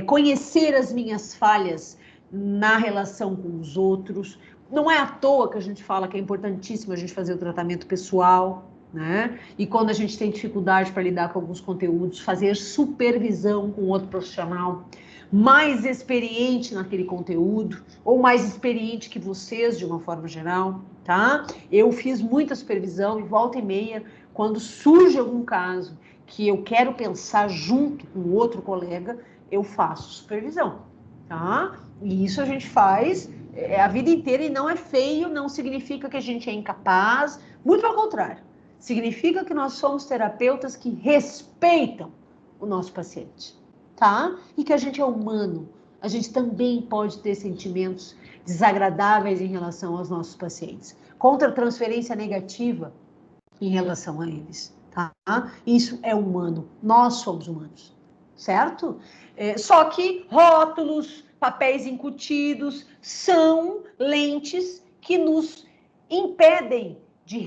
Speaker 1: Conhecer as minhas falhas na relação com os outros. Não é à toa que a gente fala que é importantíssimo a gente fazer o tratamento pessoal, né? E quando a gente tem dificuldade para lidar com alguns conteúdos, fazer supervisão com outro profissional mais experiente naquele conteúdo, ou mais experiente que vocês, de uma forma geral, tá? Eu fiz muita supervisão e volta e meia, quando surge algum caso que eu quero pensar junto com outro colega, eu faço supervisão, tá? E isso a gente faz a vida inteira e não é feio, não significa que a gente é incapaz, muito pelo contrário. Significa que nós somos terapeutas que respeitam o nosso paciente, tá? E que a gente é humano. A gente também pode ter sentimentos desagradáveis em relação aos nossos pacientes. Contra-transferência negativa em relação a eles, tá? Isso é humano. Nós somos humanos, certo? Só que rótulos, papéis incutidos são lentes que nos impedem de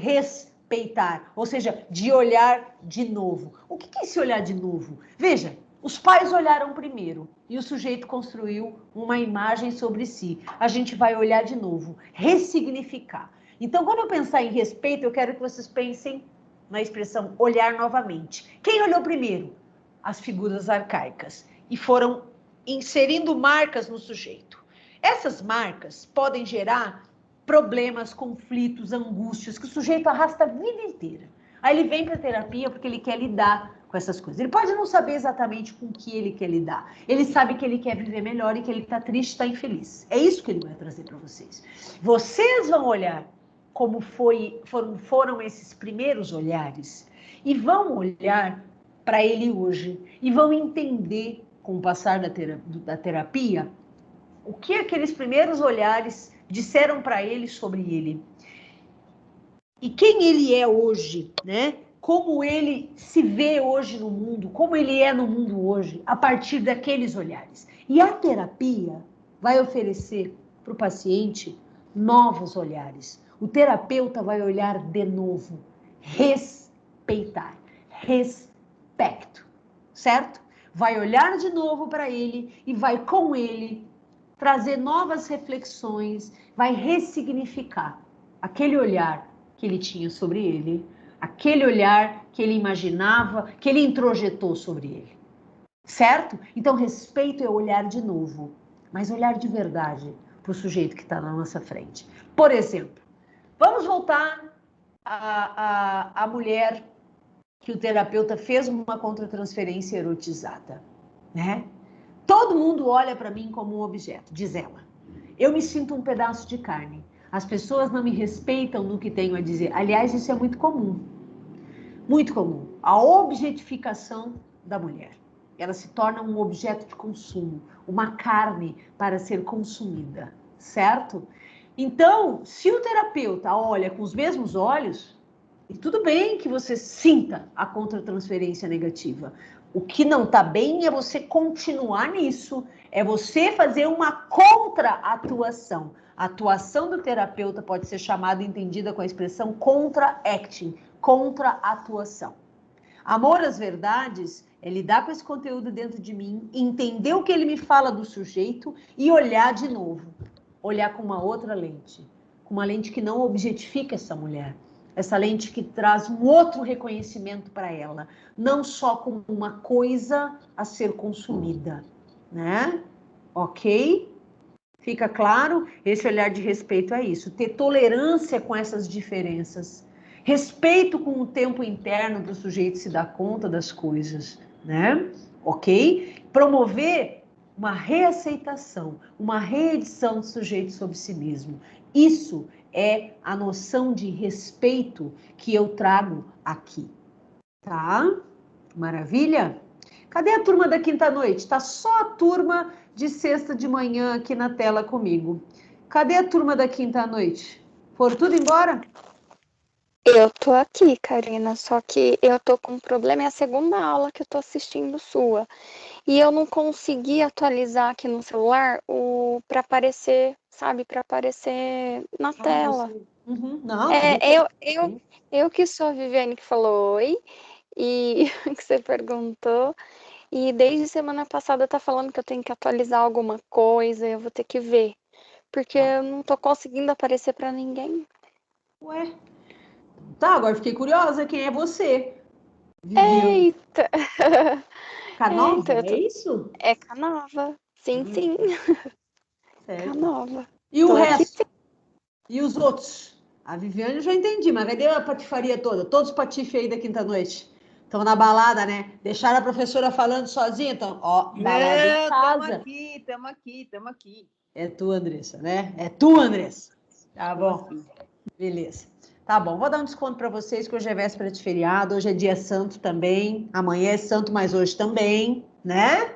Speaker 1: respeitar, ou seja, de olhar de novo. O que é esse olhar de novo? Veja, os pais olharam primeiro e o sujeito construiu uma imagem sobre si. A gente vai olhar de novo, ressignificar. Então, quando eu pensar em respeito, eu quero que vocês pensem na expressão olhar novamente. Quem olhou primeiro? As figuras arcaicas. E foram inserindo marcas no sujeito. Essas marcas podem gerar problemas, conflitos, angústias, que o sujeito arrasta a vida inteira. Aí ele vem para a terapia porque ele quer lidar com essas coisas. Ele pode não saber exatamente com o que ele quer lidar. Ele sabe que ele quer viver melhor e que ele está triste, está infeliz. É isso que ele vai trazer para vocês. Vocês vão olhar como foram esses primeiros olhares e vão olhar para ele hoje e vão entender, com o passar da terapia, o que aqueles primeiros olhares disseram para ele sobre ele. E quem ele é hoje, né? Como ele se vê hoje no mundo, como ele é no mundo hoje, a partir daqueles olhares. E a terapia vai oferecer para o paciente novos olhares. O terapeuta vai olhar de novo, respeitar, respeito, certo? Vai olhar de novo para ele e vai com ele trazer novas reflexões, vai ressignificar aquele olhar que ele tinha sobre ele, aquele olhar que ele imaginava, que ele introjetou sobre ele. Certo? Então, respeito é olhar de novo, mas olhar de verdade para o sujeito que está na nossa frente. Por exemplo, vamos voltar à mulher que o terapeuta fez uma contratransferência erotizada, né? Todo mundo olha para mim como um objeto, diz ela. Eu me sinto um pedaço de carne. As pessoas não me respeitam no que tenho a dizer. Aliás, isso é muito comum. Muito comum. A objetificação da mulher. Ela se torna um objeto de consumo, uma carne para ser consumida, certo? Então, se o terapeuta olha com os mesmos olhos, e tudo bem que você sinta a contratransferência negativa. O que não está bem é você continuar nisso, é você fazer uma contra-atuação. A atuação do terapeuta pode ser chamada e entendida com a expressão contra-acting, contra-atuação. Amor às verdades é lidar com esse conteúdo dentro de mim, entender o que ele me fala do sujeito e olhar de novo. Olhar com uma outra lente, com uma lente que não objetifica essa mulher. Essa lente que traz um outro reconhecimento para ela, não só como uma coisa a ser consumida, né? Ok? Fica claro? Esse olhar de respeito é isso, ter tolerância com essas diferenças, respeito com o tempo interno do sujeito se dar conta das coisas, né? Ok? Promover uma reaceitação, uma reedição do sujeito sobre si mesmo. Isso é a noção de respeito que eu trago aqui, tá? Maravilha? Cadê a turma da quinta-noite? Tá só a turma de sexta de manhã aqui na tela comigo. Cadê a turma da quinta-noite? Foram tudo embora?
Speaker 2: Eu tô aqui, Karina, só que eu tô com um problema, é a segunda aula que eu tô assistindo sua. E eu não consegui atualizar aqui no celular para aparecer, sabe, para aparecer na tela.
Speaker 1: Uhum. Não,
Speaker 2: É,
Speaker 1: tudo
Speaker 2: eu,
Speaker 1: bem.
Speaker 2: eu que sou a Viviane que falou oi, e que você perguntou, e desde semana passada tá falando que eu tenho que atualizar alguma coisa, eu vou ter que ver, porque eu não tô conseguindo aparecer para ninguém.
Speaker 1: Ué, tá, agora fiquei curiosa, quem é você? Viviane
Speaker 2: Eita!
Speaker 1: Canova,
Speaker 2: Eita,
Speaker 1: é isso?
Speaker 2: é Canova. Sim, sim,
Speaker 1: Certo.
Speaker 2: Canova.
Speaker 1: E o
Speaker 2: Tô aqui sim.
Speaker 1: resto? E os outros? A Viviane eu já entendi, mas cadê a patifaria toda? Todos os patifes aí da quinta-noite. Estão na balada, né? Deixaram a professora falando sozinha, então, ó, balada em casa.
Speaker 4: Estamos aqui.
Speaker 1: É tu, Andressa, né? É tu, Andressa. Tá bom,
Speaker 4: Aqui.
Speaker 1: beleza. Tá bom, vou dar um desconto para vocês, que hoje é véspera de feriado, hoje é dia santo também, amanhã é santo, mas hoje também, né?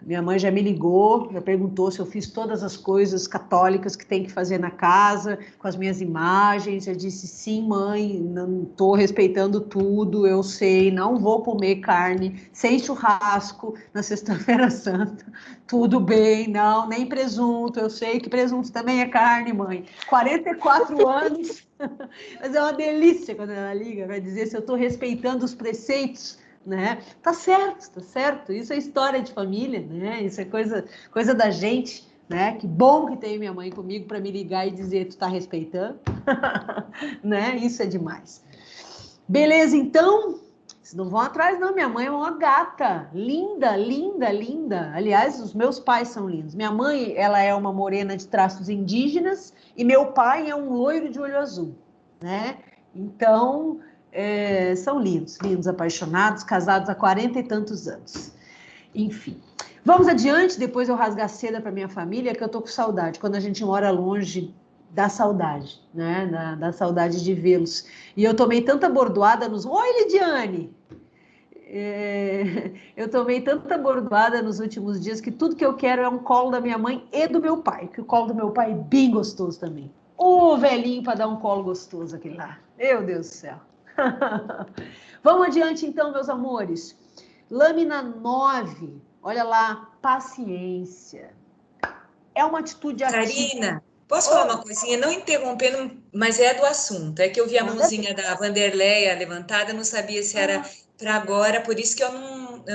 Speaker 1: Minha mãe já me ligou, já perguntou se eu fiz todas as coisas católicas que tem que fazer na casa, com as minhas imagens. Eu disse, sim, mãe, não estou respeitando tudo, eu sei, não vou comer carne sem churrasco na sexta-feira santa. Tudo bem, não, nem presunto, eu sei que presunto também é carne, mãe. 44 anos, Mas é uma delícia quando ela liga, vai dizer se eu estou respeitando os preceitos, né? Tá certo, tá certo. Isso é história de família, né? Isso é coisa da gente, né? Que bom que tem minha mãe comigo para me ligar e dizer tu tá respeitando, né? Isso é demais. Beleza, então. Vocês não vão atrás, não. Minha mãe é uma gata. Linda, linda, linda. Aliás, os meus pais são lindos. Minha mãe, ela é uma morena de traços indígenas e meu pai é um loiro de olho azul, né? Então, são lindos, lindos, apaixonados, casados há 40 e tantos anos. Enfim. Vamos adiante, depois eu rasgo a seda para minha família, que eu tô com saudade. Quando a gente mora longe, dá saudade, né? Dá saudade de vê-los. E eu tomei tanta bordoada nos... Oi, Lidiane! Eu tomei tanta bordoada nos últimos dias que tudo que eu quero é um colo da minha mãe e do meu pai, que o colo do meu pai é bem gostoso também. Ô, velhinho para dar um colo gostoso aquele lá. Meu Deus do céu. Vamos adiante então, meus amores. Lâmina 9. Olha lá, paciência. É uma atitude ativa.
Speaker 5: Karina, posso falar uma coisinha? Não interrompendo, mas é do assunto. É que eu vi a mãozinha da Vanderleia levantada, não sabia se era para agora, por isso que eu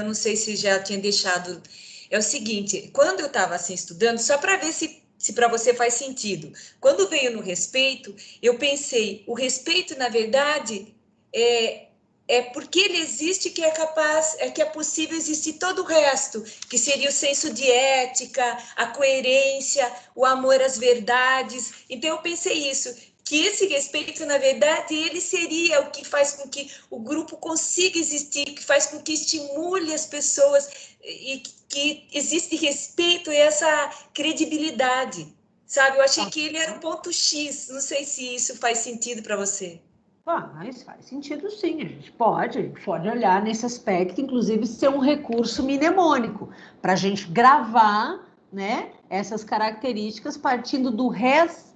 Speaker 5: não sei se já tinha deixado. É o seguinte, quando eu estava assim estudando, só para ver se para você faz sentido. Quando veio no respeito, eu pensei, o respeito, na verdade, é porque ele existe que é capaz, que é possível existir todo o resto, que seria o senso de ética, a coerência, o amor às verdades. Então eu pensei isso, que esse respeito, na verdade, ele seria o que faz com que o grupo consiga existir, que faz com que estimule as pessoas e que existe respeito e essa credibilidade, sabe? Eu achei que ele era o ponto X, não sei se isso faz sentido para você.
Speaker 1: Mas faz sentido sim, a gente pode olhar nesse aspecto, inclusive ser um recurso mnemônico, para a gente gravar, né, essas características partindo do respeito,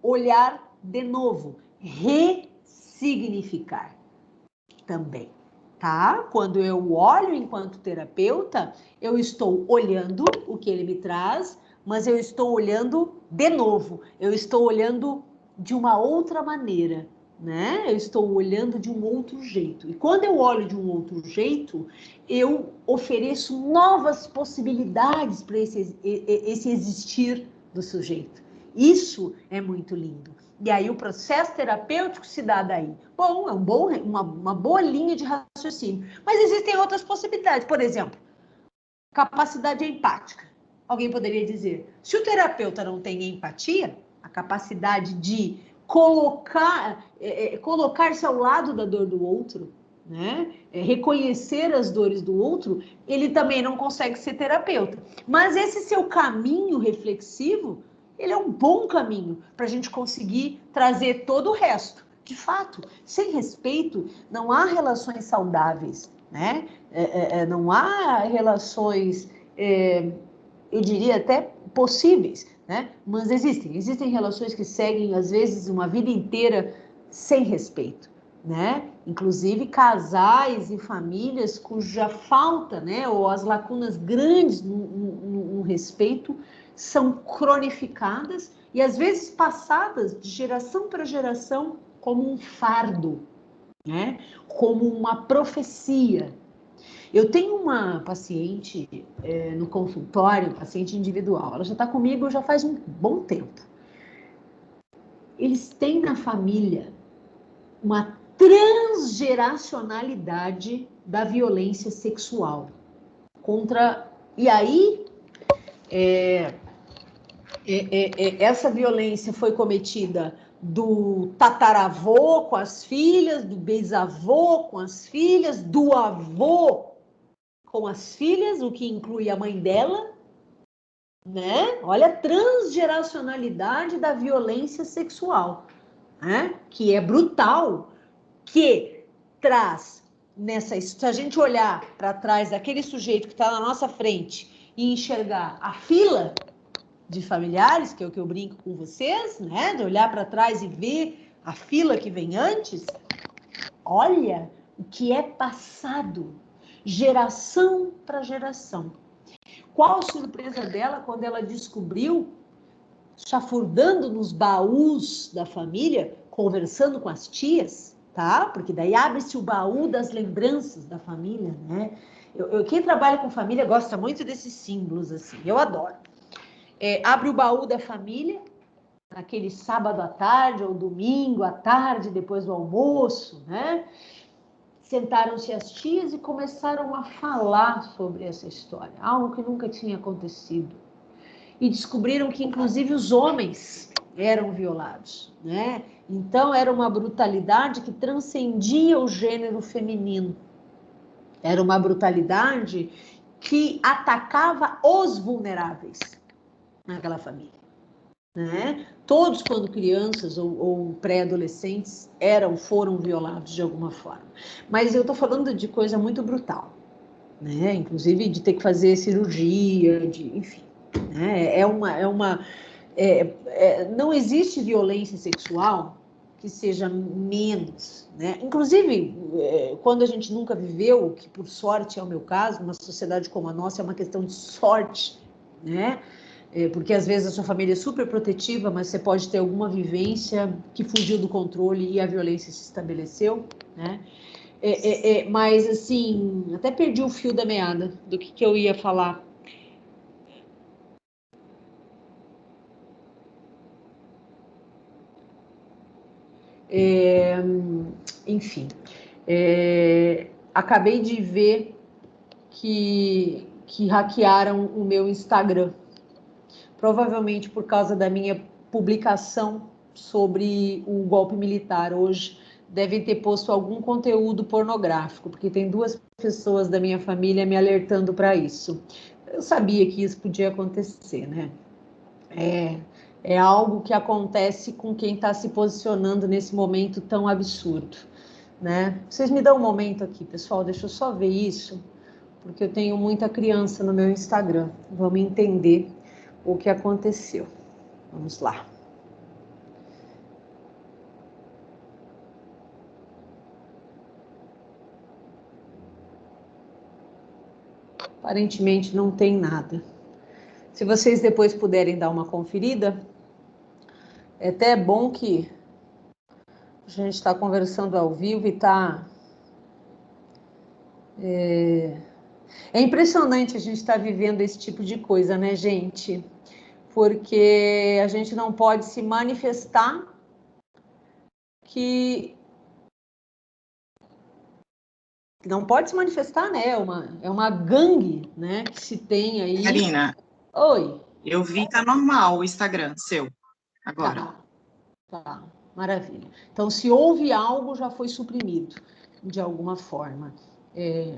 Speaker 1: olhar de novo, ressignificar também, tá? Quando eu olho enquanto terapeuta, eu estou olhando o que ele me traz, mas eu estou olhando de novo, eu estou olhando de uma outra maneira, né? Eu estou olhando de um outro jeito. E quando eu olho de um outro jeito, eu ofereço novas possibilidades para esse existir do sujeito. Isso é muito lindo. E aí o processo terapêutico se dá daí. Bom, uma boa linha de raciocínio. Mas existem outras possibilidades. Por exemplo, capacidade empática. Alguém poderia dizer, se o terapeuta não tem empatia, a capacidade de colocar-se ao lado da dor do outro, né? Reconhecer as dores do outro, ele também não consegue ser terapeuta. Mas esse seu caminho reflexivo, ele é um bom caminho para a gente conseguir trazer todo o resto. De fato, sem respeito, não há relações saudáveis, né? Não há relações, eu diria até possíveis, né? Mas existem relações que seguem, às vezes, uma vida inteira sem respeito, né? Inclusive casais e famílias cuja falta, né, ou as lacunas grandes no respeito são cronificadas e, às vezes, passadas de geração para geração como um fardo, né? Como uma profecia. Eu tenho uma paciente no consultório, paciente individual. Ela já está comigo já faz um bom tempo. Eles têm na família uma transgeracionalidade da violência sexual contra... E aí, essa violência foi cometida do tataravô com as filhas, do bisavô com as filhas, do avô com as filhas, o que inclui a mãe dela, né? Olha a transgeracionalidade da violência sexual, né? Que é brutal, que traz se a gente olhar para trás daquele sujeito que está na nossa frente e enxergar a fila de familiares, que é o que eu brinco com vocês, né? De olhar para trás e ver a fila que vem antes, olha o que é passado, geração para geração. Qual a surpresa dela quando ela descobriu chafurdando nos baús da família, conversando com as tias, tá? Porque daí abre-se o baú das lembranças da família, né? Quem trabalha com família gosta muito desses símbolos, assim, eu adoro. Abre o baú da família, naquele sábado à tarde ou domingo à tarde, depois do almoço, né? Sentaram-se as tias e começaram a falar sobre essa história, algo que nunca tinha acontecido. E descobriram que, inclusive, os homens eram violados, né? Então, era uma brutalidade que transcendia o gênero feminino. Era uma brutalidade que atacava os vulneráveis naquela família, né? Todos, quando crianças ou pré-adolescentes, foram violados de alguma forma. Mas eu estou falando de coisa muito brutal, né? Inclusive de ter que fazer cirurgia, enfim. Né? Não existe violência sexual que seja menos, né? Inclusive, quando a gente nunca viveu, que por sorte é o meu caso, numa sociedade como a nossa, é uma questão de sorte, né? Porque às vezes a sua família é super protetiva, mas você pode ter alguma vivência que fugiu do controle e a violência se estabeleceu, né? Mas assim, até perdi o fio da meada do que eu ia falar. Enfim, acabei de ver que hackearam o meu Instagram, provavelmente por causa da minha publicação sobre o golpe militar. Hoje devem ter posto algum conteúdo pornográfico, porque tem 2 pessoas da minha família me alertando para isso. Eu sabia que isso podia acontecer, né? É algo que acontece com quem está se posicionando nesse momento tão absurdo, né? Vocês me dão um momento aqui, pessoal, deixa eu só ver isso, porque eu tenho muita criança no meu Instagram. Vamos entender o que aconteceu. Vamos lá. Aparentemente não tem nada. Se vocês depois puderem dar uma conferida, é até bom que a gente está conversando ao vivo e está... É impressionante a gente estar vivendo esse tipo de coisa, né, gente? Porque a gente não pode se manifestar não pode se manifestar, né? É uma gangue, né, que se tem aí.
Speaker 6: Karina.
Speaker 1: Oi.
Speaker 6: Eu vi, tá normal o Instagram seu, agora.
Speaker 1: Tá, maravilha. Então, se houve algo, já foi suprimido, de alguma forma,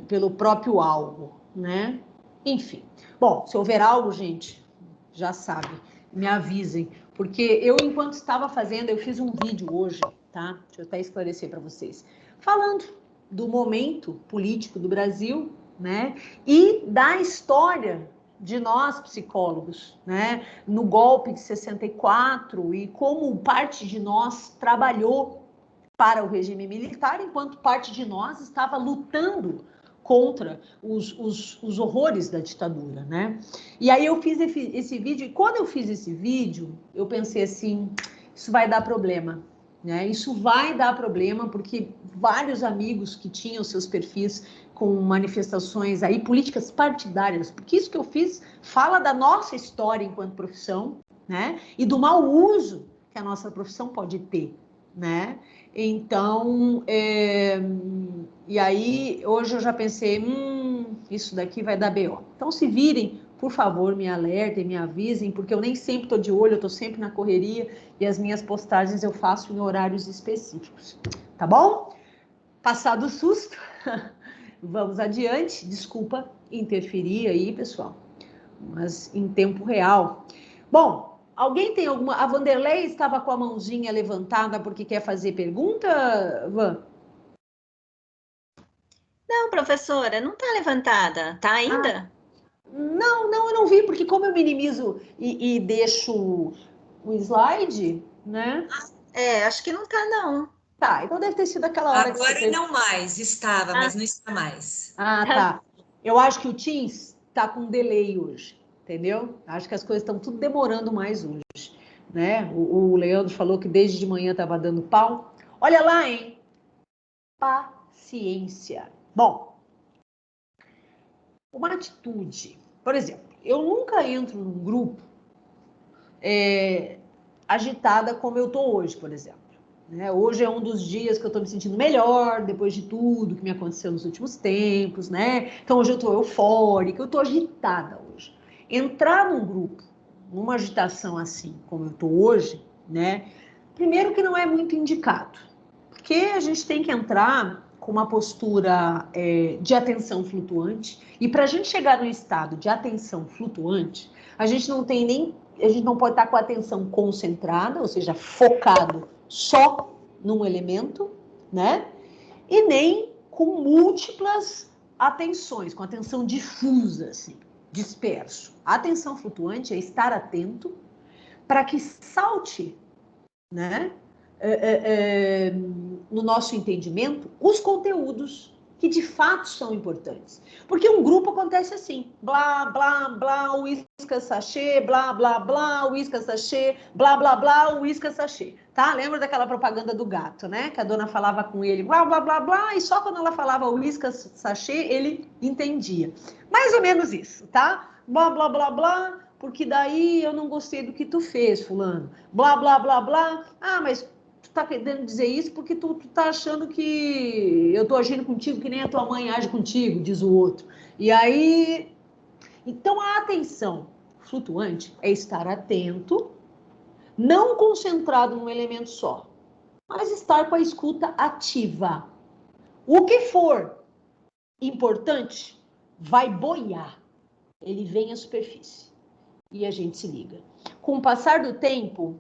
Speaker 1: pelo próprio algo, né? Enfim. Bom, se houver algo, gente, já sabe, me avisem, porque eu, enquanto estava fazendo, eu fiz um vídeo hoje, tá? Deixa eu até esclarecer para vocês. Falando do momento político do Brasil, né? E da história de nós, psicólogos, né? No golpe de 64 e como parte de nós trabalhou para o regime militar, enquanto parte de nós estava lutando contra os horrores da ditadura, né? E aí eu fiz esse vídeo, e quando eu fiz esse vídeo, eu pensei assim, isso vai dar problema, né? Isso vai dar problema, porque vários amigos que tinham seus perfis com manifestações aí, políticas partidárias, porque isso que eu fiz fala da nossa história enquanto profissão, né? E do mau uso que a nossa profissão pode ter, né? Então, e aí, hoje eu já pensei, isso daqui vai dar BO. Então, se virem, por favor, me alertem, me avisem, porque eu nem sempre estou de olho, eu estou sempre na correria, e as minhas postagens eu faço em horários específicos, tá bom? Passado o susto, vamos adiante. Desculpa interferir aí, pessoal, mas em tempo real. Bom, alguém tem alguma... A Vanderlei estava com a mãozinha levantada porque quer fazer pergunta, Van?
Speaker 3: Não, professora, não está levantada, tá ainda?
Speaker 1: Não, eu não vi, porque como eu minimizo e deixo o slide, né?
Speaker 3: Acho que não está, não.
Speaker 1: Tá, então deve ter sido aquela hora
Speaker 5: Agora
Speaker 1: que você...
Speaker 5: não mais, estava, mas não está mais.
Speaker 1: Tá. Eu acho que o Teams tá com delay hoje, entendeu? Acho que as coisas estão tudo demorando mais hoje. né? O Leandro falou que desde de manhã estava dando pau. Olha lá, hein? Paciência. Bom, uma atitude. Por exemplo, eu nunca entro num grupo agitada como eu tô hoje, por exemplo. Né? Hoje é um dos dias que eu tô me sentindo melhor, depois de tudo que me aconteceu nos últimos tempos, né? Então hoje eu tô eufórica, eu tô agitada hoje. Entrar num grupo, numa agitação assim como eu tô hoje, né? Primeiro que não é muito indicado, porque a gente tem que entrar com uma postura de atenção flutuante, e para a gente chegar no estado de atenção flutuante, a gente não tem nem, a gente não pode estar com a atenção concentrada, ou seja, focado só num elemento, né? E nem com múltiplas atenções, com atenção difusa, assim, disperso. A atenção flutuante é estar atento para que salte, né? No nosso entendimento, os conteúdos que de fato são importantes. Porque um grupo acontece assim, blá, blá, blá, uísca sachê, blá, blá, blá, uísca sachê, blá, blá, blá, uísca sachê, tá? Lembra daquela propaganda do gato, né? Que a dona falava com ele, blá, blá, blá, blá, e só quando ela falava uísca sachê, ele entendia. Mais ou menos isso, tá? Blá, blá, blá, blá, porque daí eu não gostei do que tu fez, fulano. Blá, blá, blá, blá. Ah, mas tu tá querendo dizer isso porque tu tá achando que eu tô agindo contigo que nem a tua mãe age contigo, diz o outro. E aí, então a atenção flutuante é estar atento, não concentrado num elemento só, mas estar com a escuta ativa. O que for importante vai boiar, ele vem à superfície e a gente se liga. Com o passar do tempo,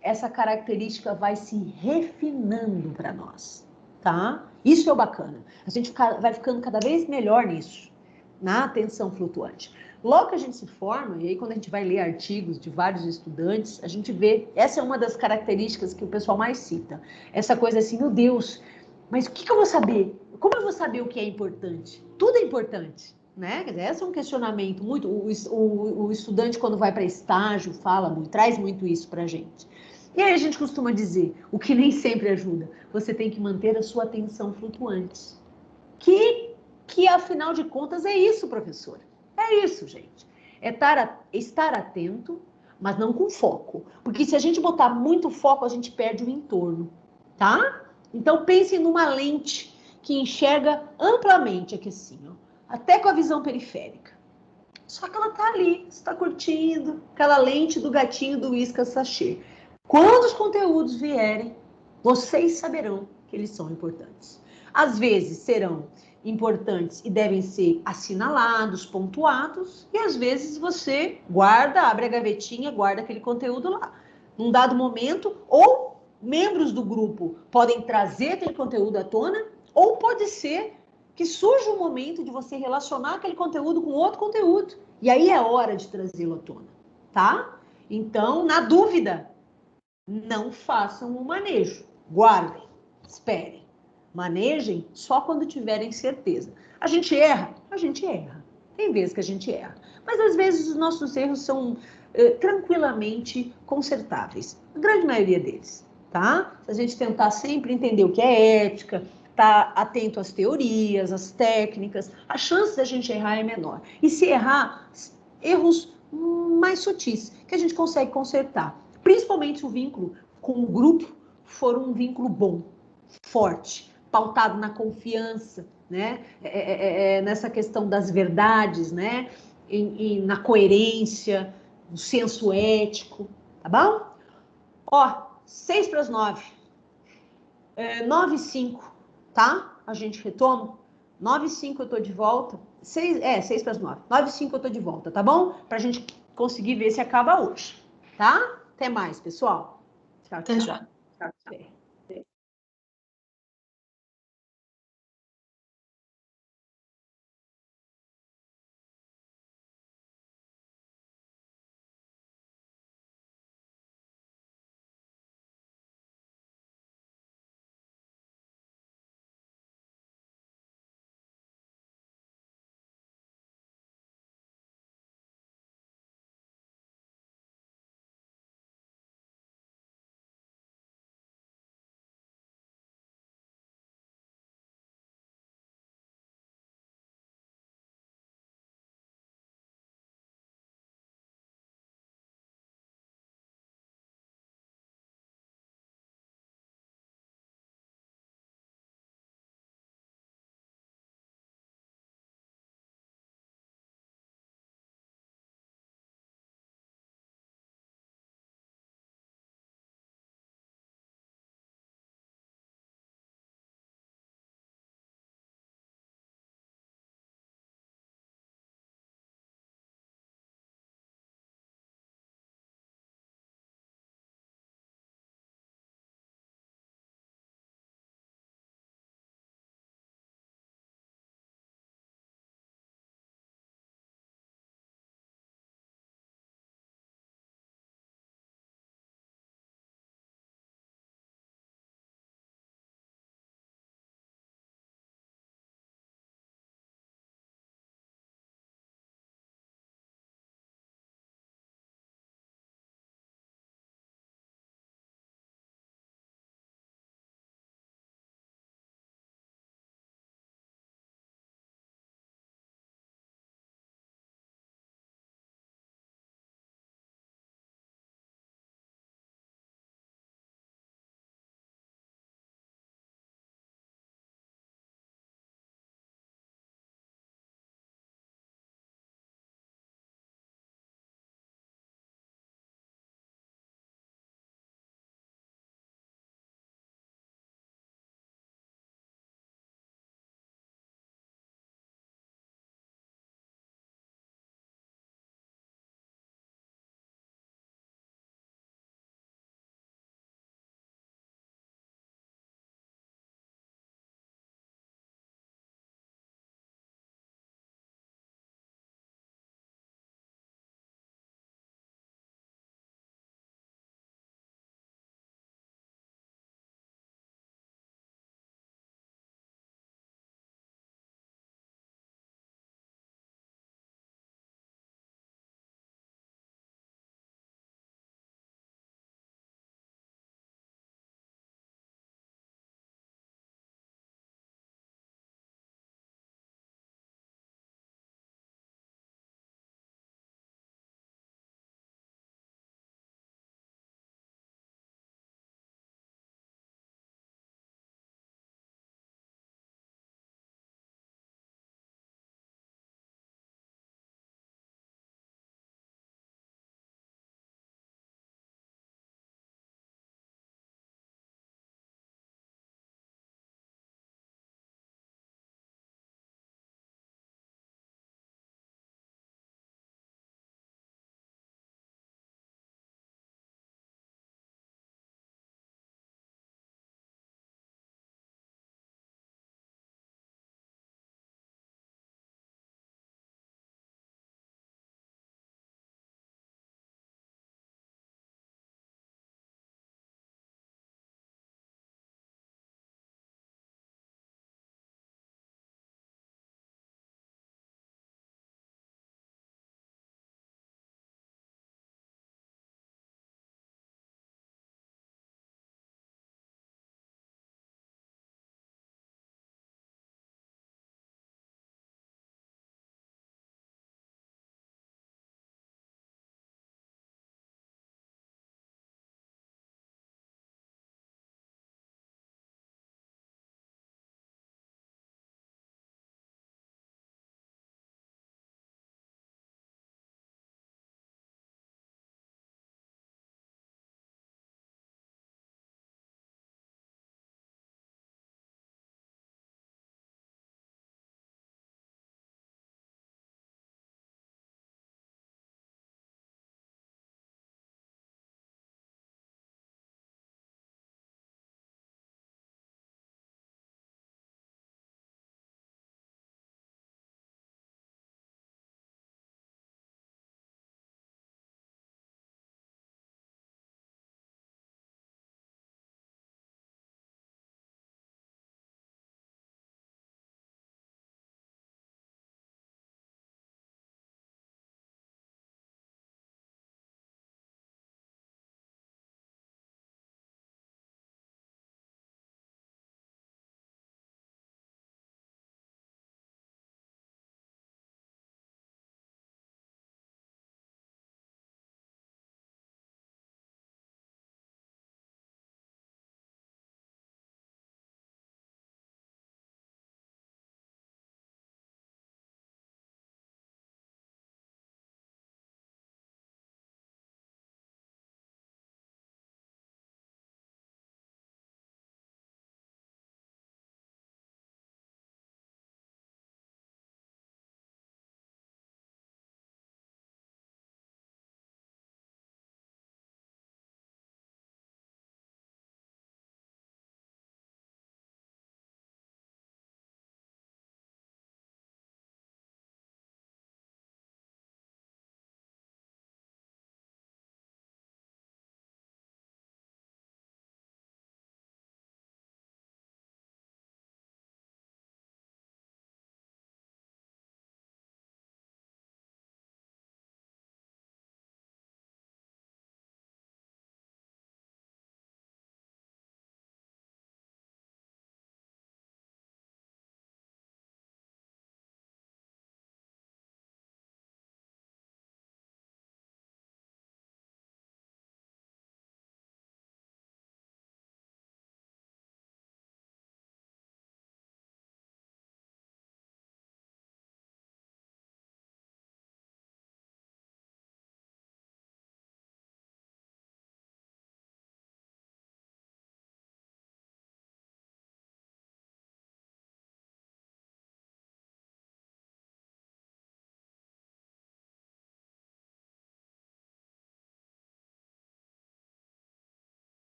Speaker 1: essa característica vai se refinando para nós, tá? Isso é o bacana. A gente vai ficando cada vez melhor nisso, na atenção flutuante. Logo que a gente se forma, e aí quando a gente vai ler artigos de vários estudantes, a gente vê, essa é uma das características que o pessoal mais cita. Essa coisa assim, meu Deus, mas o que eu vou saber? Como eu vou saber o que é importante? Tudo é importante. Né? Quer dizer, esse é um questionamento muito. O estudante, quando vai para estágio, fala muito, traz muito isso para a gente. E aí a gente costuma dizer, o que nem sempre ajuda, você tem que manter a sua atenção flutuante. Que afinal de contas é isso, professora. É isso, gente. É estar atento, mas não com foco. Porque se a gente botar muito foco, a gente perde o entorno, tá? Então pensem numa lente que enxerga amplamente aqui assim, ó, até com a visão periférica. Só que ela tá ali, você está curtindo aquela lente do gatinho do Whiskas Sachê. Quando os conteúdos vierem, vocês saberão que eles são importantes. Às vezes serão importantes e devem ser assinalados, pontuados, e às vezes você guarda, abre a gavetinha, guarda aquele conteúdo lá. Num dado momento, ou membros do grupo podem trazer aquele conteúdo à tona, ou pode ser que surja um momento de você relacionar aquele conteúdo com outro conteúdo. E aí é hora de trazê-lo à tona, tá? Então, na dúvida, não façam o manejo. Guardem, esperem. Manejem só quando tiverem certeza. A gente erra? A gente erra. Tem vezes que a gente erra. Mas às vezes os nossos erros são tranquilamente consertáveis. A grande maioria deles, tá? Se a gente tentar sempre entender o que é ética, estar atento às teorias, às técnicas, a chance da gente errar é menor. E se errar, erros mais sutis, que a gente consegue consertar. Principalmente se o vínculo com o grupo for um vínculo bom, forte, pautado na confiança, né? Nessa questão das verdades, né? Na coerência, no senso ético, tá bom? Ó, 6 para as 9. 9 e 5, tá? A gente retoma. 9 e 5 eu tô de volta. 6 para as 9. 9 e 5 eu tô de volta, tá bom? Pra gente conseguir ver se acaba hoje, tá? Até mais, pessoal. Tchau,
Speaker 6: Até
Speaker 1: tchau.
Speaker 6: já.
Speaker 1: Tchau, tchau.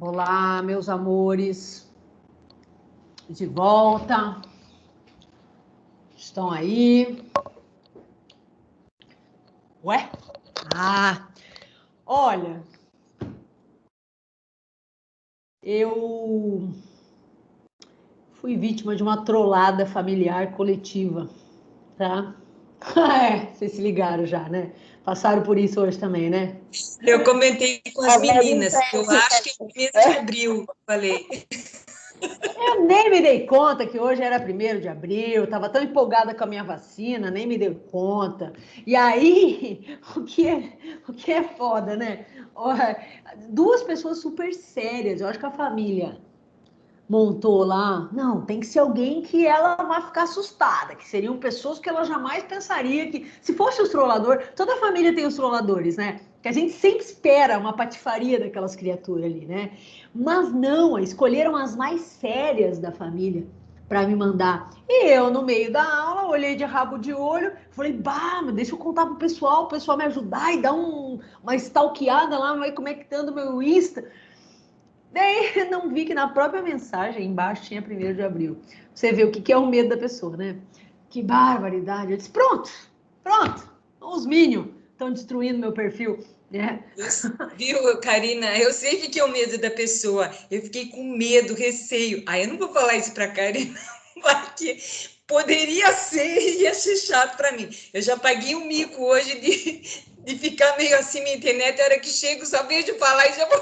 Speaker 1: Olá, meus amores. De volta. Estão aí? Ué? Olha, eu fui vítima de uma trollada familiar coletiva, tá? Vocês se ligaram já, né? Passaram por isso hoje também, né?
Speaker 5: Eu comentei com as meninas, que eu acho que é 1º de abril, falei.
Speaker 1: Eu nem me dei conta que hoje era 1º de abril, estava tão empolgada com a minha vacina, nem me dei conta. E aí, o que é foda, né? Duas pessoas super sérias, eu acho que a família montou lá, não, tem que ser alguém que ela vai ficar assustada, que seriam pessoas que ela jamais pensaria que, se fosse os trolladores, toda família tem os trolladores, né? Que a gente sempre espera uma patifaria daquelas criaturas ali, né? Mas não, escolheram as mais sérias da família para me mandar. E eu, no meio da aula, olhei de rabo de olho, falei, bah, mas deixa eu contar pro pessoal, o pessoal me ajudar e dar uma stalkeada lá, ver como é que tá no meu Insta. Daí não vi que na própria mensagem embaixo tinha 1º de abril. Você vê o que é o medo da pessoa, né? Que barbaridade. Eu disse, pronto, os Minions estão destruindo meu perfil, né?
Speaker 5: Viu, Karina? Eu sei que é o medo da pessoa. Eu fiquei com medo, receio. Eu não vou falar isso para a Karina, porque poderia ser, ia ser chato para mim. Eu já paguei um mico hoje de ficar meio assim na internet, a hora que chego, só vejo falar e já vou...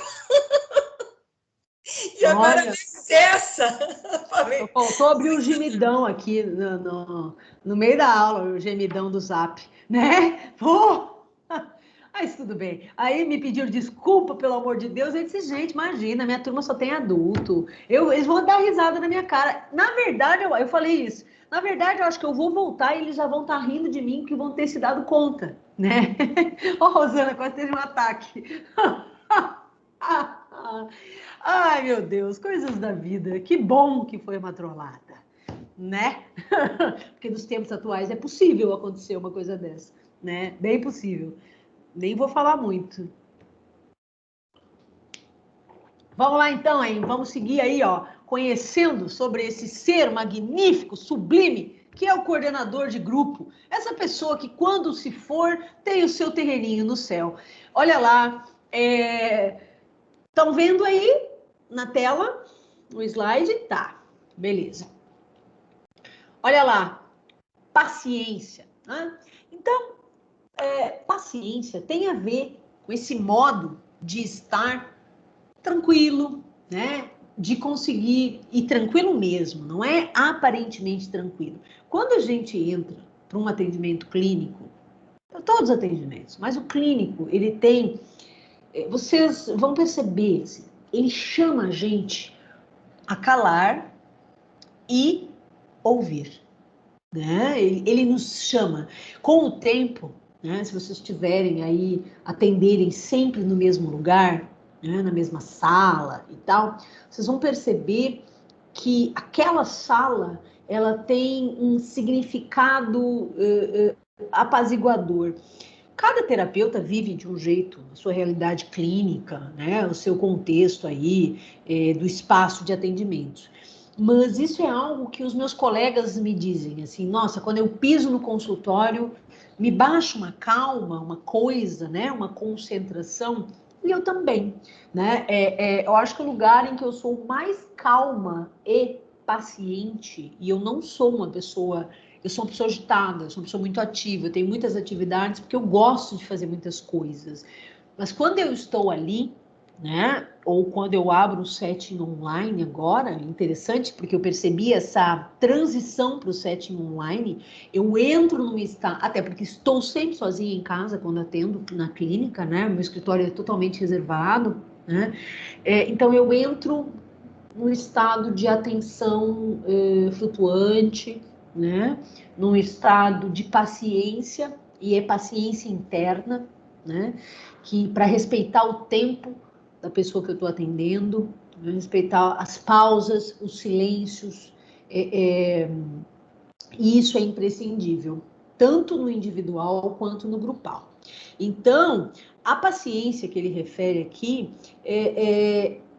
Speaker 5: E agora
Speaker 1: Olha,
Speaker 5: essa! Falei,
Speaker 1: faltou abrir o gemidão aqui no meio da aula, o gemidão do Zap, né? Pô! Mas tudo bem. Aí me pediram desculpa, pelo amor de Deus. Eu disse, gente, imagina, minha turma só tem adulto. Eles vão dar risada na minha cara. Na verdade, eu falei isso. Na verdade, eu acho que eu vou voltar e eles já vão estar rindo de mim, que vão ter se dado conta, né? Ó, Rosana, quase teve um ataque. Ai, meu Deus, coisas da vida. Que bom que foi uma trollada, né? Porque nos tempos atuais é possível acontecer uma coisa dessa, né? Bem possível. Nem vou falar muito. Vamos lá então, hein? Vamos seguir aí, ó, conhecendo sobre esse ser magnífico, sublime, que é o coordenador de grupo. Essa pessoa que, quando se for, tem o seu terreninho no céu. Olha lá, estão vendo aí na tela o slide? Tá, beleza. Olha lá, paciência, né? Então, paciência tem a ver com esse modo de estar tranquilo, né? De conseguir ir tranquilo mesmo, não é aparentemente tranquilo. Quando a gente entra para um atendimento clínico, todos os atendimentos, mas o clínico, ele tem, vocês vão perceber, assim, ele chama a gente a calar e ouvir, né? Ele nos chama. Com o tempo, né, se vocês estiverem aí, atenderem sempre no mesmo lugar, né, na mesma sala e tal, vocês vão perceber que aquela sala, ela tem um significado apaziguador. Cada terapeuta vive de um jeito, a sua realidade clínica, né, o seu contexto aí, do espaço de atendimento. Mas isso é algo que os meus colegas me dizem, assim, nossa, quando eu piso no consultório, me baixa uma calma, uma coisa, né, uma concentração, e eu também, né, eu acho que o lugar em que eu sou mais calma e paciente, e eu não sou uma pessoa, eu sou uma pessoa agitada, eu sou uma pessoa muito ativa, eu tenho muitas atividades, porque eu gosto de fazer muitas coisas, mas quando eu estou ali, né? Ou quando eu abro o setting online agora, interessante, porque eu percebi essa transição para o setting online, eu entro num estado, até porque estou sempre sozinha em casa quando atendo na clínica, né? Meu escritório é totalmente reservado, né? Então eu entro num estado de atenção flutuante, né? Num estado de paciência, e é paciência interna, né? Que para respeitar o tempo da pessoa que eu estou atendendo, respeitar as pausas, os silêncios, e isso é imprescindível, tanto no individual quanto no grupal. Então, a paciência que ele refere aqui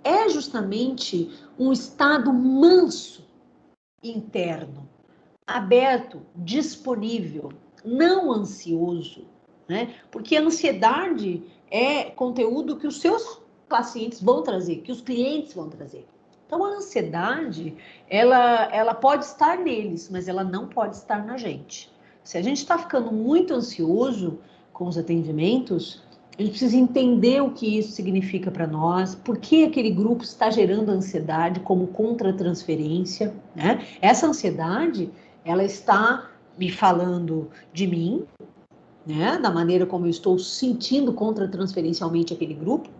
Speaker 1: é justamente um estado manso interno, aberto, disponível, não ansioso, né? Porque a ansiedade é conteúdo que os seus pacientes vão trazer, que os clientes vão trazer. Então, a ansiedade, ela pode estar neles, mas ela não pode estar na gente. Se a gente está ficando muito ansioso com os atendimentos, a gente precisa entender o que isso significa para nós, por que aquele grupo está gerando ansiedade como contratransferência, né? Essa ansiedade, ela está me falando de mim, né? Da maneira como eu estou sentindo contratransferencialmente aquele grupo.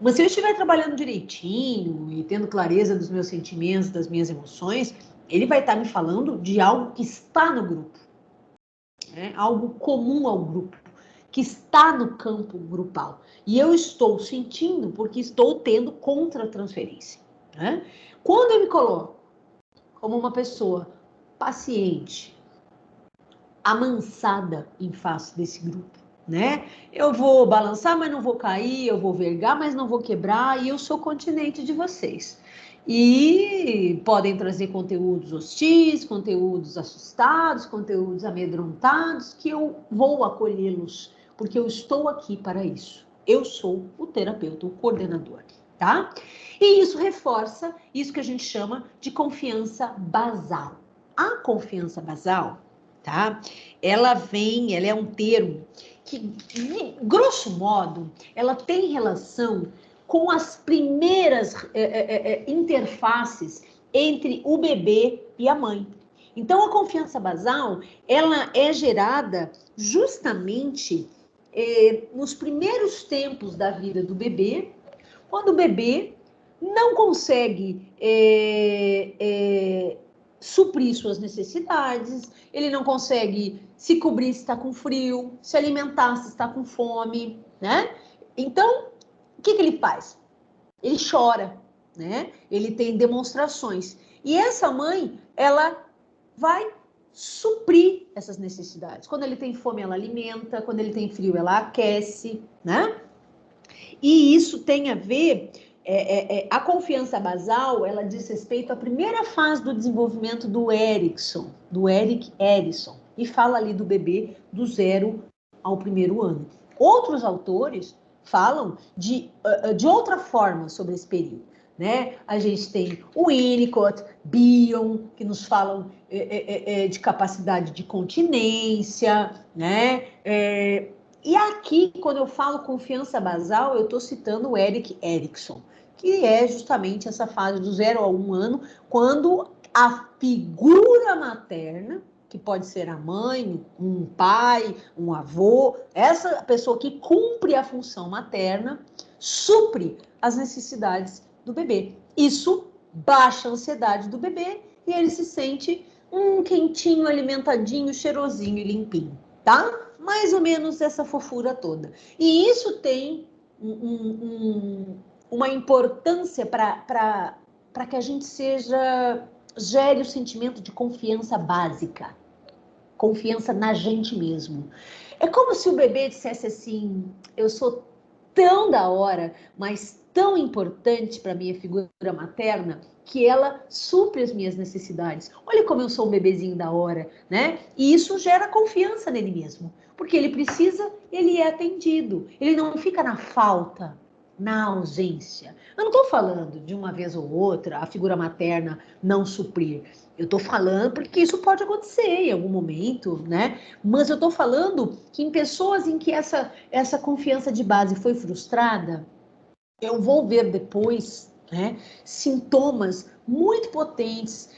Speaker 1: Mas se eu estiver trabalhando direitinho e tendo clareza dos meus sentimentos, das minhas emoções, ele vai estar me falando de algo que está no grupo, né? Algo comum ao grupo, que está no campo grupal. E eu estou sentindo porque estou tendo contratransferência, né? Quando eu me coloco como uma pessoa paciente, amansada em face desse grupo, né? Eu vou balançar, mas não vou cair, eu vou vergar, mas não vou quebrar, e eu sou continente de vocês. E podem trazer conteúdos hostis, conteúdos assustados, conteúdos amedrontados, que eu vou acolhê-los, porque eu estou aqui para isso. Eu sou o terapeuta, o coordenador, tá? E isso reforça isso que a gente chama de confiança basal. A confiança basal, tá? Ela é um termo que, grosso modo, ela tem relação com as primeiras interfaces entre o bebê e a mãe. Então, a confiança basal, ela é gerada justamente nos primeiros tempos da vida do bebê, quando o bebê não consegue suprir suas necessidades, ele não consegue se cobrir se está com frio, se alimentar se está com fome, né? Então, o que ele faz? Ele chora, né? Ele tem demonstrações. E essa mãe, ela vai suprir essas necessidades. Quando ele tem fome, ela alimenta. Quando ele tem frio, ela aquece, né? E isso tem a ver... a confiança basal, ela diz respeito à primeira fase do desenvolvimento do Erickson, do Erik Erikson, e fala ali do bebê do 0 ao 1º ano. Outros autores falam de outra forma sobre esse período, né? A gente tem o Winnicott, Bion, que nos falam de capacidade de continência, né? E aqui, quando eu falo confiança basal, eu estou citando o Erik Erikson, que é justamente essa fase do 0 a 1 ano, quando a figura materna, que pode ser a mãe, um pai, um avô, essa pessoa que cumpre a função materna, supre as necessidades do bebê. Isso baixa a ansiedade do bebê e ele se sente quentinho, alimentadinho, cheirosinho e limpinho, tá? Mais ou menos essa fofura toda. E isso tem uma importância para que a gente gere o sentimento de confiança básica. Confiança na gente mesmo. É como se o bebê dissesse assim, eu sou tão da hora, mas tão importante para minha figura materna, que ela supre as minhas necessidades. Olha como eu sou um bebezinho da hora, né? E isso gera confiança nele mesmo. Porque ele precisa, ele é atendido. Ele não fica na falta, na ausência. Eu não estou falando de uma vez ou outra a figura materna não suprir. Eu estou falando porque isso pode acontecer em algum momento, né? Mas eu estou falando que em pessoas em que essa confiança de base foi frustrada, eu vou ver depois, né, sintomas muito potentes.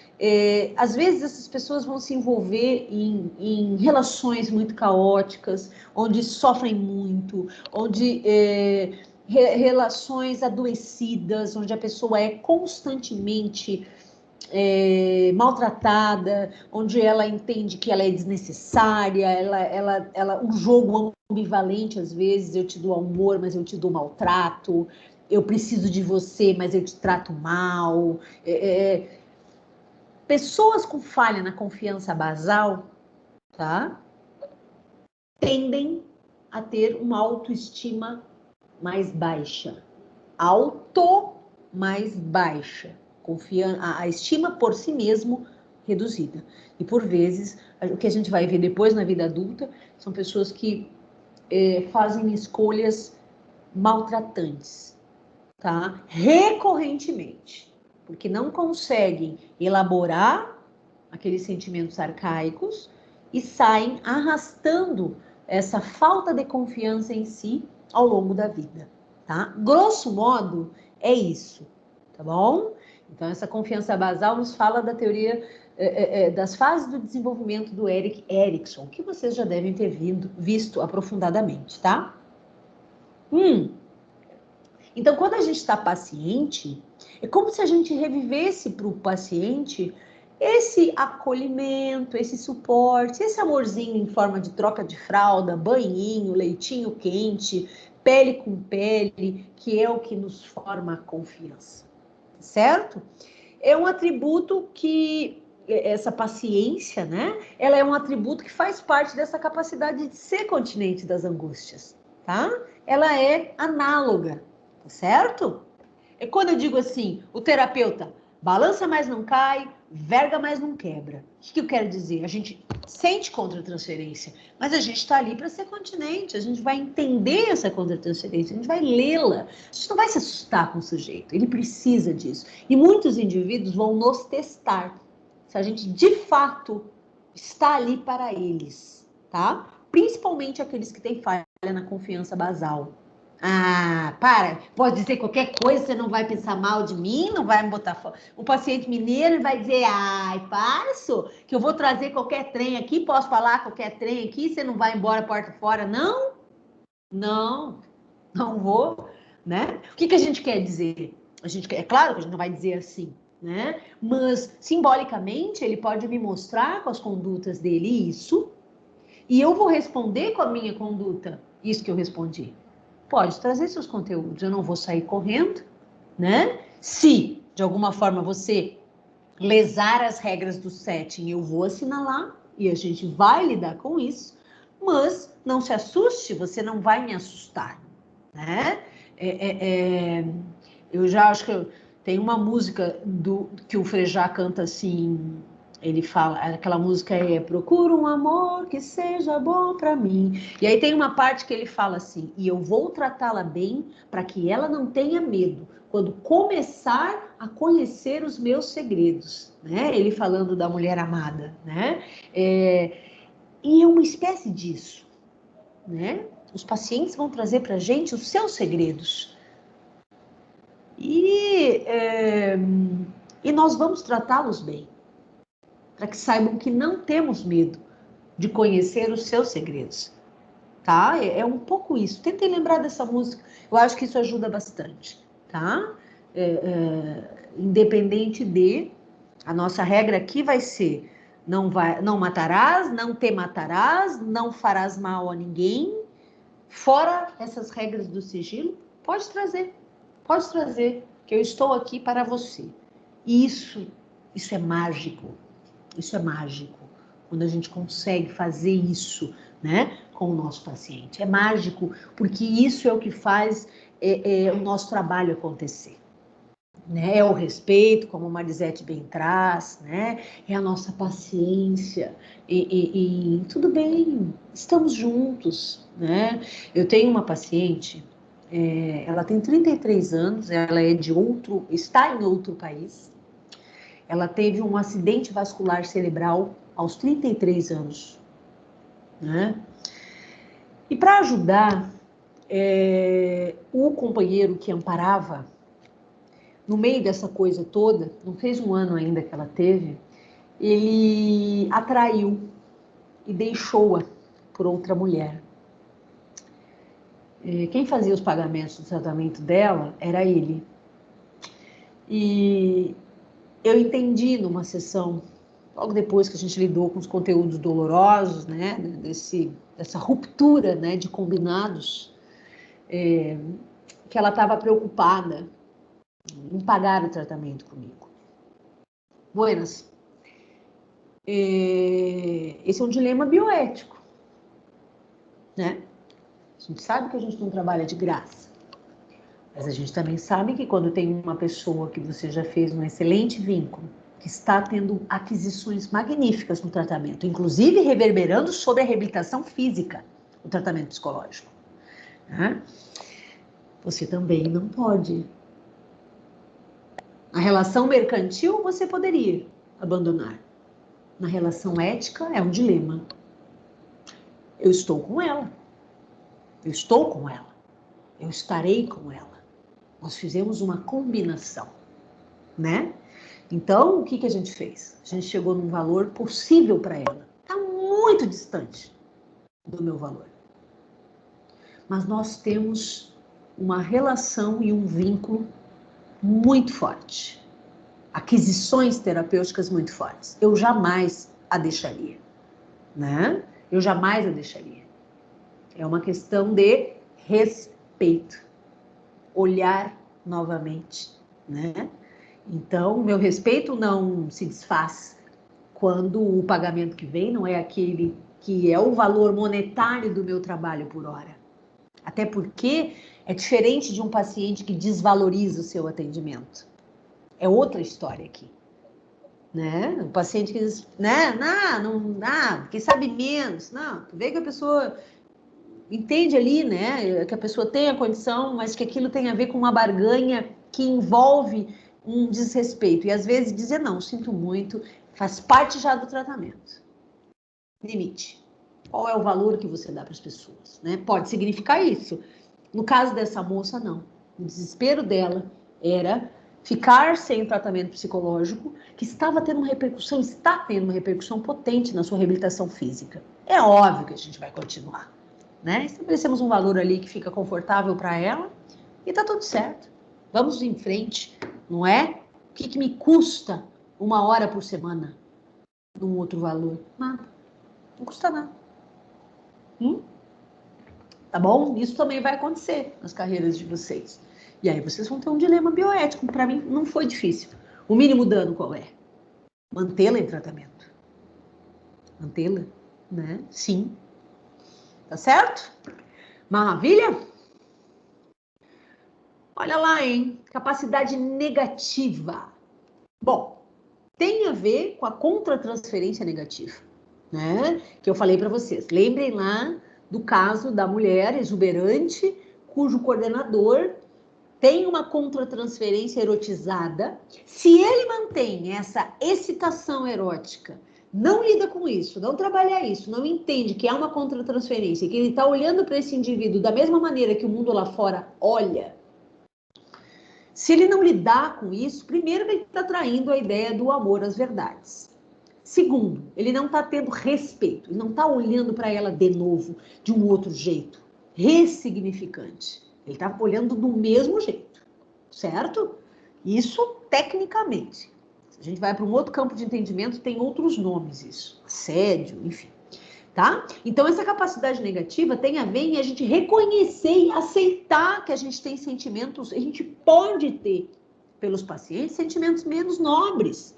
Speaker 1: Às vezes essas pessoas vão se envolver em relações muito caóticas, onde sofrem muito, onde relações adoecidas, onde a pessoa é constantemente maltratada, onde ela entende que ela é desnecessária, um jogo ambivalente, às vezes, eu te dou amor, mas eu te dou maltrato, eu preciso de você, mas eu te trato mal. Pessoas com falha na confiança basal, tá? Tendem a ter uma autoestima mais baixa. mais baixa, a estima por si mesmo reduzida. E por vezes, o que a gente vai ver depois na vida adulta são pessoas que fazem escolhas maltratantes, tá? Recorrentemente, porque não conseguem elaborar aqueles sentimentos arcaicos e saem arrastando essa falta de confiança em si ao longo da vida, tá? Grosso modo, é isso, tá bom? Então, essa confiança basal nos fala da teoria das fases do desenvolvimento do Erik Erikson, que vocês já devem ter visto aprofundadamente, tá? Então, quando a gente está paciente, é como se a gente revivesse para o paciente esse acolhimento, esse suporte, esse amorzinho em forma de troca de fralda, banhinho, leitinho quente, pele com pele, que é o que nos forma a confiança, certo? É um atributo que, essa paciência, né? Ela é um atributo que faz parte dessa capacidade de ser continente das angústias, tá? Ela é análoga, tá certo? É quando eu digo assim, o terapeuta balança, mas não cai, verga, mas não quebra. O que eu quero dizer? A gente sente contra-transferência, mas a gente está ali para ser continente, a gente vai entender essa contra-transferência, a gente vai lê-la, a gente não vai se assustar com o sujeito, ele precisa disso. E muitos indivíduos vão nos testar, se a gente de fato está ali para eles, tá? Principalmente aqueles que têm falha na confiança basal. Ah, para, pode dizer qualquer coisa, você não vai pensar mal de mim, não vai me botar fora. O paciente mineiro vai dizer, ai, parço, que eu vou trazer qualquer trem aqui, posso falar qualquer trem aqui, você não vai embora porta fora, não? Não, não vou, né? O que a gente quer dizer? É claro que a gente não vai dizer assim, né? Mas, simbolicamente, ele pode me mostrar com as condutas dele isso, e eu vou responder com a minha conduta isso que eu respondi. Pode trazer seus conteúdos, eu não vou sair correndo, né? Se, de alguma forma, você lesar as regras do setting, eu vou assinalar e a gente vai lidar com isso, mas não se assuste, você não vai me assustar, né? Eu já acho que tem uma música que o Frejá canta assim, ele fala, aquela música procura um amor que seja bom para mim. E aí tem uma parte que ele fala assim, e eu vou tratá-la bem para que ela não tenha medo quando começar a conhecer os meus segredos, né? Ele falando da mulher amada, né? E é uma espécie disso, né? Os pacientes vão trazer para a gente os seus segredos. E nós vamos tratá-los bem, para que saibam que não temos medo de conhecer os seus segredos, tá? É um pouco isso. Tentem lembrar dessa música, eu acho que isso ajuda bastante, tá? Independente de, a nossa regra aqui vai ser, não matarás, não te matarás, não farás mal a ninguém, fora essas regras do sigilo, pode trazer, que eu estou aqui para você. E isso é mágico. Isso é mágico, quando a gente consegue fazer isso, né, com o nosso paciente. É mágico, porque isso é o que faz o nosso trabalho acontecer. Né? É o respeito, como a Marisete bem traz, né? É a nossa paciência. E tudo bem, estamos juntos, né? Eu tenho uma paciente, ela tem 33 anos, ela está em outro país. Ela teve um acidente vascular cerebral aos 33 anos, né? E para ajudar, o companheiro que amparava, no meio dessa coisa toda, não fez um ano ainda que ela teve, ele atraiu e deixou-a por outra mulher. Quem fazia os pagamentos do tratamento dela era ele. E eu entendi numa sessão, logo depois que a gente lidou com os conteúdos dolorosos, né, dessa ruptura, né, de combinados, que ela estava preocupada em pagar o tratamento comigo. Buenas. Esse é um dilema bioético, né? A gente sabe que a gente não trabalha de graça. Mas a gente também sabe que quando tem uma pessoa que você já fez um excelente vínculo, que está tendo aquisições magníficas no tratamento, inclusive reverberando sobre a reabilitação física, o tratamento psicológico, né? Você também não pode. Na relação mercantil, você poderia abandonar. Na relação ética, é um dilema. Eu estou com ela. Eu estou com ela. Eu estarei com ela. Nós fizemos uma combinação, né? Então, o que a gente fez? A gente chegou num valor possível para ela. Está muito distante do meu valor. Mas nós temos uma relação e um vínculo muito forte. Aquisições terapêuticas muito fortes. Eu jamais a deixaria, né? Eu jamais a deixaria. É uma questão de respeito. Olhar novamente, né? Então, meu respeito não se desfaz quando o pagamento que vem não é aquele que é o valor monetário do meu trabalho por hora. Até porque é diferente de um paciente que desvaloriza o seu atendimento. É outra história aqui, né? O paciente que diz, né? Não dá, porque sabe menos. Não, tu vê que a pessoa entende ali, né? Que a pessoa tem a condição, mas que aquilo tem a ver com uma barganha que envolve um desrespeito. E às vezes dizer não, sinto muito, faz parte já do tratamento. Limite. Qual é o valor que você dá para as pessoas, né? Pode significar isso. No caso dessa moça, não. O desespero dela era ficar sem tratamento psicológico, que estava tendo uma repercussão, está tendo uma repercussão potente na sua reabilitação física. É óbvio que a gente vai continuar, né? Estabelecemos um valor ali que fica confortável para ela e tá tudo certo. Vamos em frente, não é? O que me custa 1 hora por semana num outro valor? Nada. Não custa nada. Tá bom? Isso também vai acontecer nas carreiras de vocês. E aí vocês vão ter um dilema bioético. Para mim, não foi difícil. O mínimo dano qual é? Mantê-la em tratamento. Mantê-la, né? Sim. Tá certo? Maravilha? Olha lá, hein? Capacidade negativa. Bom, tem a ver com a contratransferência negativa, né? Que eu falei para vocês. Lembrem lá do caso da mulher exuberante, cujo coordenador tem uma contratransferência erotizada. Se ele mantém essa excitação erótica, não lida com isso, não trabalha isso, não entende que é uma contratransferência, que ele está olhando para esse indivíduo da mesma maneira que o mundo lá fora olha, se ele não lidar com isso, primeiro ele está traindo a ideia do amor às verdades. Segundo, ele não está tendo respeito, ele não está olhando para ela de novo, de um outro jeito, ressignificante. Ele está olhando do mesmo jeito, certo? Isso tecnicamente. Se a gente vai para um outro campo de entendimento, tem outros nomes isso. Assédio, enfim. Tá? Então, essa capacidade negativa tem a ver em a gente reconhecer e aceitar que a gente tem sentimentos, a gente pode ter pelos pacientes sentimentos menos nobres.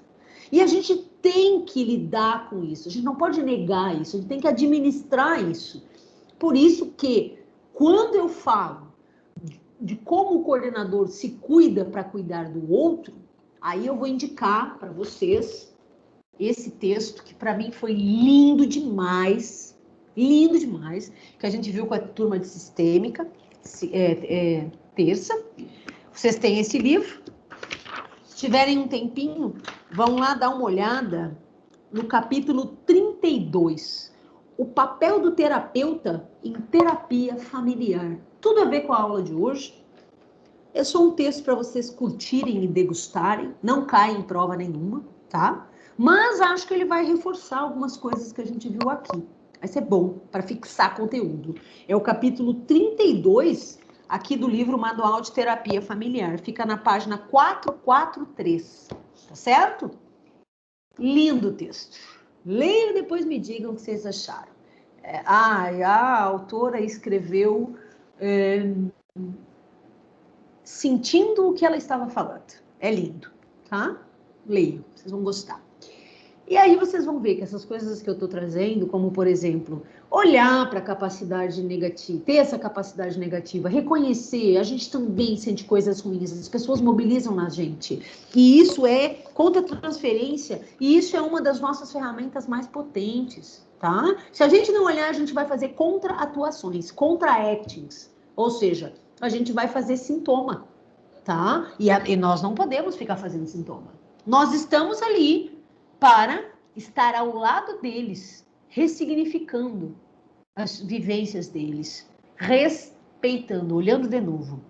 Speaker 1: E a gente tem que lidar com isso, a gente não pode negar isso, a gente tem que administrar isso. Por isso que, quando eu falo de como o coordenador se cuida para cuidar do outro, aí eu vou indicar para vocês esse texto que para mim foi lindo demais, que a gente viu com a turma de sistêmica, terça. Vocês têm esse livro. Se tiverem um tempinho, vão lá dar uma olhada no capítulo 32. O papel do terapeuta em terapia familiar. Tudo a ver com a aula de hoje. É só um texto para vocês curtirem e degustarem. Não cai em prova nenhuma, tá? Mas acho que ele vai reforçar algumas coisas que a gente viu aqui. Vai ser bom para fixar conteúdo. É o capítulo 32 aqui do livro Manual de Terapia Familiar. Fica na página 443, tá certo? Lindo texto. Leiam e depois me digam o que vocês acharam. A autora escreveu sentindo o que ela estava falando. É lindo, tá? Leiam, vocês vão gostar. E aí vocês vão ver que essas coisas que eu estou trazendo, como, por exemplo, olhar para a capacidade negativa, ter essa capacidade negativa, reconhecer, a gente também sente coisas ruins, as pessoas mobilizam na gente. E isso é contra-transferência, e isso é uma das nossas ferramentas mais potentes, tá? Se a gente não olhar, a gente vai fazer contra-atuações, contra-actings, ou seja, a gente vai fazer sintoma, tá? E nós não podemos ficar fazendo sintoma. Nós estamos ali para estar ao lado deles, ressignificando as vivências deles, respeitando, olhando de novo.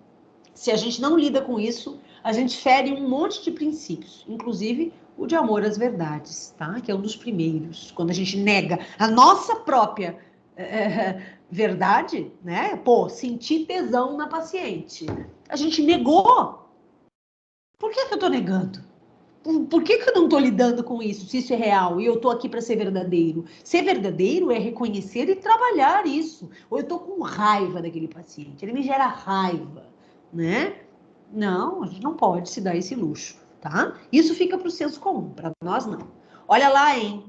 Speaker 1: Se a gente não lida com isso, a gente fere um monte de princípios, inclusive o de amor às verdades, tá? Que é um dos primeiros. Quando a gente nega a nossa própria verdade, né? Pô, sentir tesão na paciente. A gente negou. Por que eu tô negando? Por que eu não estou lidando com isso, se isso é real, e eu estou aqui para ser verdadeiro? Ser verdadeiro é reconhecer e trabalhar isso. Ou eu estou com raiva daquele paciente, ele me gera raiva, né? Não, a gente não pode se dar esse luxo, tá? Isso fica para o senso comum, para nós não. Olha lá, hein?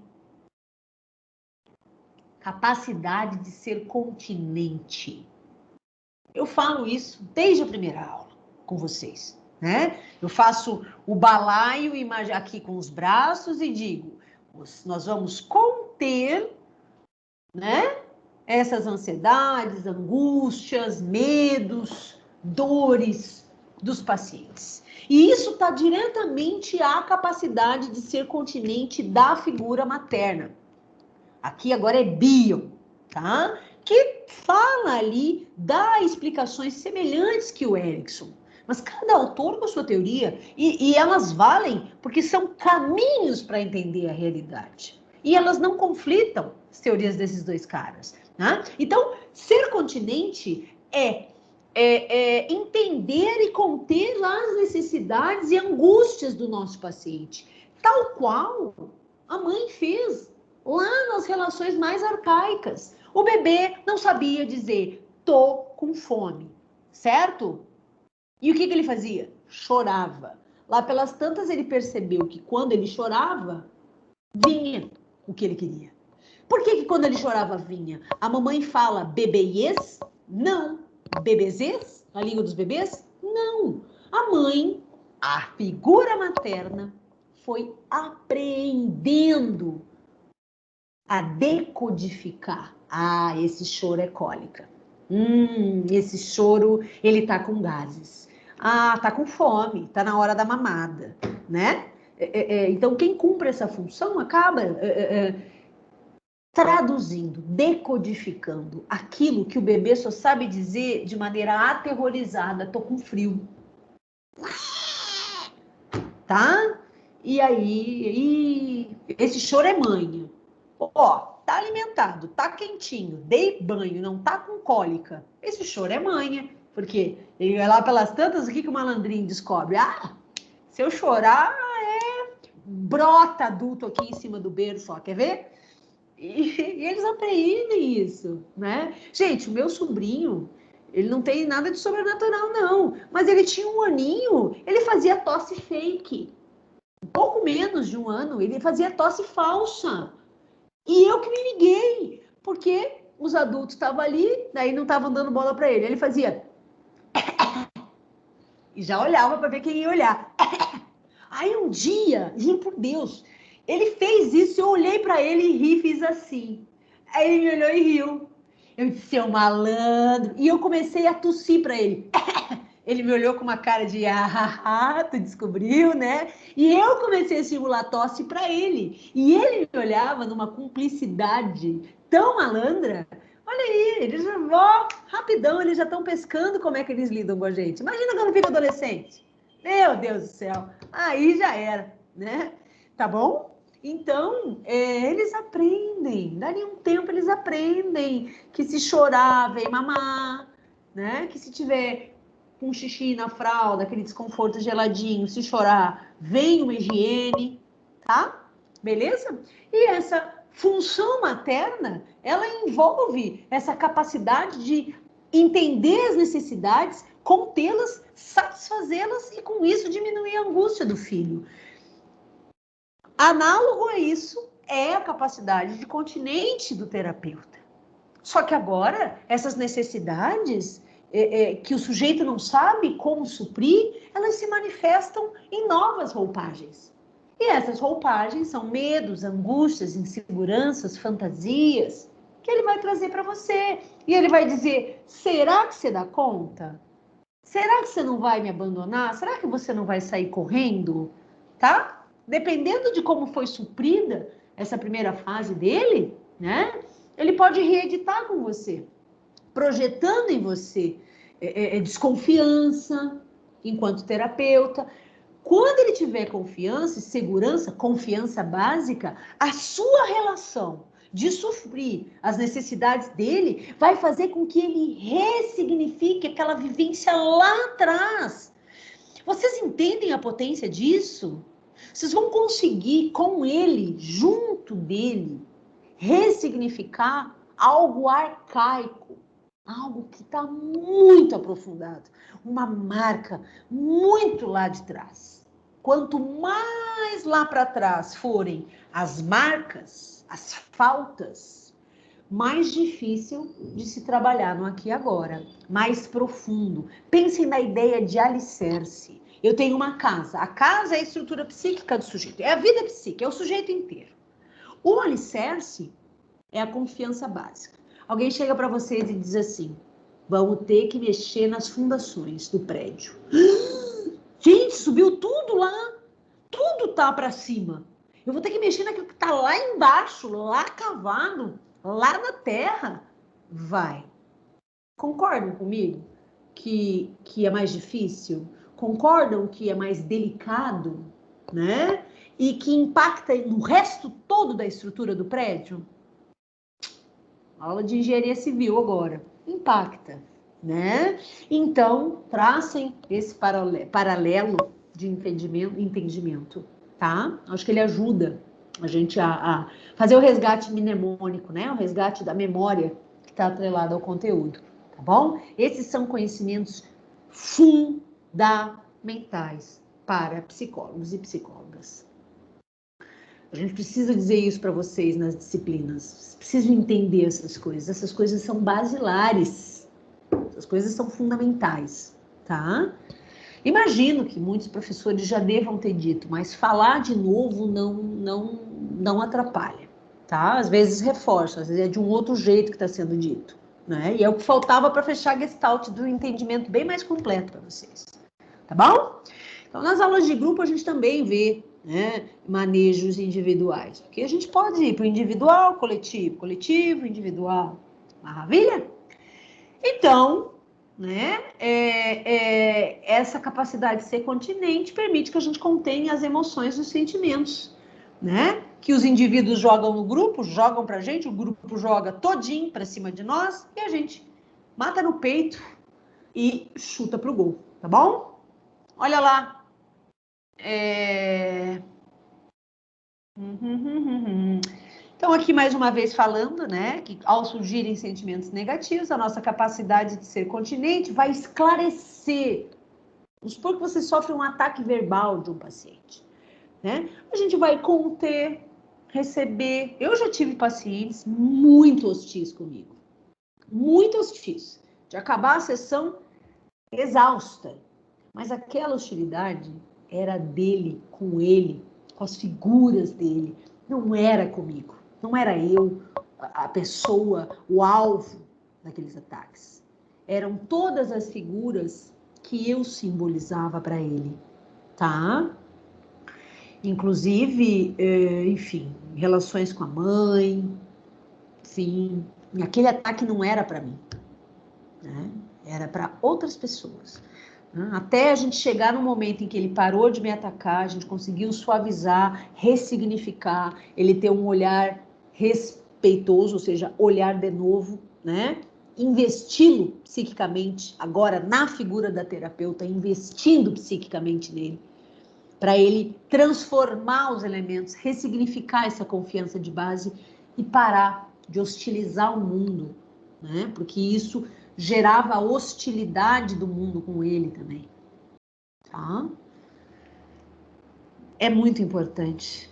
Speaker 1: Capacidade de ser continente. Eu falo isso desde a primeira aula com vocês. Né? Eu faço o balaio aqui com os braços e digo, nós vamos conter, né, essas ansiedades, angústias, medos, dores dos pacientes. E isso está diretamente à capacidade de ser continente da figura materna. Aqui agora é bio, tá? Que fala ali, dá explicações semelhantes que o Erickson. Mas cada autor com a sua teoria, e elas valem porque são caminhos para entender a realidade. E elas não conflitam as teorias desses dois caras. Né? Então, ser continente é entender e conter as necessidades e angústias do nosso paciente, tal qual a mãe fez lá nas relações mais arcaicas. O bebê não sabia dizer, tô com fome, certo? E o que ele fazia? Chorava. Lá pelas tantas ele percebeu que quando ele chorava, vinha o que ele queria. Por que quando ele chorava vinha? A mamãe fala bebês? Não. Bebezês? Na língua dos bebês? Não. A mãe, a figura materna, foi aprendendo a decodificar. Ah, esse choro é cólica. Esse choro, ele tá com gases. Ah, tá com fome, tá na hora da mamada, né? Então, quem cumpre essa função acaba traduzindo, decodificando aquilo que o bebê só sabe dizer de maneira aterrorizada, tô com frio. Tá? E aí, esse choro é manha. Ó, tá alimentado, tá quentinho, dei banho, não tá com cólica. Esse choro é manha. Porque ele vai lá pelas tantas, o que o malandrinho descobre? Ah, se eu chorar, brota adulto aqui em cima do berço, ó, quer ver? E eles aprendem isso, né? Gente, o meu sobrinho, ele não tem nada de sobrenatural, não. Mas ele tinha 1 aninho, ele fazia tosse fake. Um pouco menos de 1 ano, ele fazia tosse falsa. E eu que me liguei, porque os adultos estavam ali, daí não estavam dando bola para ele. Ele fazia... E já olhava para ver quem ia olhar. Aí um dia, juro por Deus, ele fez isso, eu olhei para ele e ri, fiz assim. Aí ele me olhou e riu. Eu disse, seu malandro. E eu comecei a tossir para ele. Ele me olhou com uma cara de, tu descobriu, né? E eu comecei a simular tosse para ele. E ele me olhava numa cumplicidade tão malandra. Olha aí, eles já vão rapidão, eles já estão pescando como é que eles lidam com a gente. Imagina quando fica adolescente. Meu Deus do céu. Aí já era, né? Tá bom? Então, eles aprendem. Dali um tempo eles aprendem que se chorar, vem mamar, né? Que se tiver com xixi na fralda, aquele desconforto geladinho, se chorar, vem uma higiene, tá? Beleza? E essa função materna, ela envolve essa capacidade de entender as necessidades, contê-las, satisfazê-las e com isso diminuir a angústia do filho. Análogo a isso é a capacidade de continente do terapeuta. Só que agora, essas necessidades que o sujeito não sabe como suprir, elas se manifestam em novas roupagens. E essas roupagens são medos, angústias, inseguranças, fantasias, que ele vai trazer para você. E ele vai dizer, será que você dá conta? Será que você não vai me abandonar? Será que você não vai sair correndo? Tá? Dependendo de como foi suprida essa primeira fase dele, né? Ele pode reeditar com você, projetando em você desconfiança enquanto terapeuta. Quando ele tiver confiança e segurança, confiança básica, a sua relação de suprir as necessidades dele vai fazer com que ele ressignifique aquela vivência lá atrás. Vocês entendem a potência disso? Vocês vão conseguir, com ele, junto dele, ressignificar algo arcaico, algo que está muito aprofundado, uma marca muito lá de trás. Quanto mais lá para trás forem as marcas, as faltas, mais difícil de se trabalhar no aqui e agora, mais profundo. Pensem na ideia de alicerce. Eu tenho uma casa. A casa é a estrutura psíquica do sujeito, é a vida psíquica, é o sujeito inteiro. O alicerce é a confiança básica. Alguém chega para vocês e diz assim, vamos ter que mexer nas fundações do prédio. Gente, subiu tudo lá, tudo tá para cima. Eu vou ter que mexer naquilo que tá lá embaixo, lá cavado, lá na terra. Vai. Concordam comigo que é mais difícil? Concordam que é mais delicado, né? E que impacta no resto todo da estrutura do prédio? Aula de engenharia civil agora. Impacta, né? Então, tracem esse paralelo de entendimento, tá? Acho que ele ajuda a gente a fazer o resgate mnemônico, né? O resgate da memória que está atrelado ao conteúdo, tá bom? Esses são conhecimentos fundamentais para psicólogos e psicólogas. A gente precisa dizer isso para vocês nas disciplinas. Vocês precisam entender essas coisas. Essas coisas são basilares. Essas coisas são fundamentais, tá? Imagino que muitos professores já devam ter dito, mas falar de novo não atrapalha, tá? Às vezes reforça, às vezes é de um outro jeito que está sendo dito, né? E é o que faltava para fechar a gestalt do entendimento bem mais completo para vocês, tá bom? Então, nas aulas de grupo a gente também vê, né, manejos individuais, porque a gente pode ir para o individual, coletivo, individual, maravilha? Então, né, essa capacidade de ser continente permite que a gente contenha as emoções e os sentimentos, né, que os indivíduos jogam no grupo, jogam pra gente, o grupo joga todinho pra cima de nós, e a gente mata no peito e chuta pro gol, tá bom? Olha lá. Então, aqui mais uma vez falando, né, que ao surgirem sentimentos negativos, a nossa capacidade de ser continente vai esclarecer. Vamos supor que você sofre um ataque verbal de um paciente, né? A gente vai conter, receber. Eu já tive pacientes muito hostis comigo, muito hostis, de acabar a sessão exausta, mas aquela hostilidade era dele, com ele, com as figuras dele, não era comigo, não era eu, a pessoa, o alvo daqueles ataques. Eram todas as figuras que eu simbolizava para ele, tá? Inclusive, enfim, relações com a mãe, sim, aquele ataque não era para mim, né? Era para outras pessoas. Até a gente chegar no momento em que ele parou de me atacar, a gente conseguiu suavizar, ressignificar, ele ter um olhar respeitoso, ou seja, olhar de novo, né? Investi-lo psiquicamente, agora na figura da terapeuta, investindo psiquicamente nele, para ele transformar os elementos, ressignificar essa confiança de base e parar de hostilizar o mundo, né? Porque isso gerava a hostilidade do mundo com ele também, tá? É muito importante,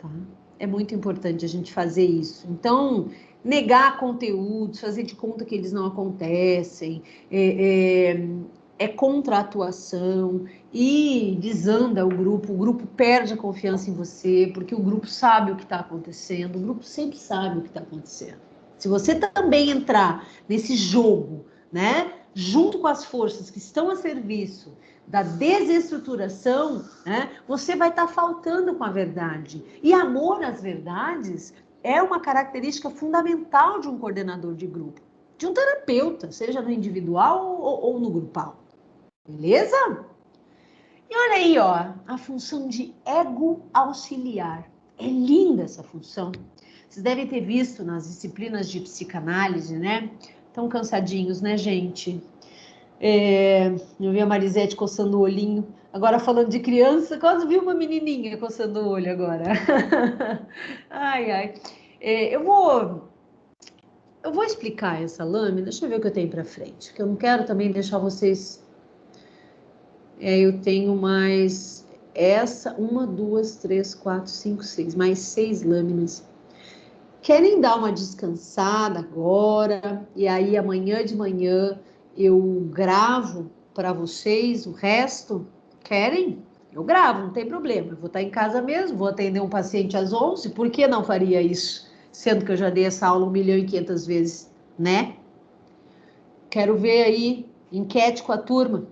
Speaker 1: tá? É muito importante a gente fazer isso. Então, negar conteúdos, fazer de conta que eles não acontecem, é contratuação e desanda o grupo perde a confiança em você, porque o grupo sabe o que está acontecendo, o grupo sempre sabe o que está acontecendo. Se você também entrar nesse jogo, né, junto com as forças que estão a serviço da desestruturação, né, você vai estar faltando com a verdade. E amor às verdades é uma característica fundamental de um coordenador de grupo, de um terapeuta, seja no individual ou no grupal. Beleza? E olha aí, ó, a função de ego auxiliar. É linda essa função. Vocês devem ter visto nas disciplinas de psicanálise, né? Tão cansadinhos, né, gente? Eu vi a Marisete coçando o olhinho. Agora, falando de criança, quase vi uma menininha coçando o olho agora. Ai, ai. Eu vou explicar essa lâmina. Deixa eu ver o que eu tenho para frente, porque eu não quero também deixar vocês... eu tenho mais essa, 1, 2, 3, 4, 5, 6, mais 6 lâminas. Querem dar uma descansada agora? E aí amanhã de manhã eu gravo para vocês o resto? Querem? Eu gravo, não tem problema. Eu vou estar em casa mesmo, vou atender um paciente às 11. Por que não faria isso? Sendo que eu já dei essa aula 1.500.000 vezes, né? Quero ver aí, enquete com a turma.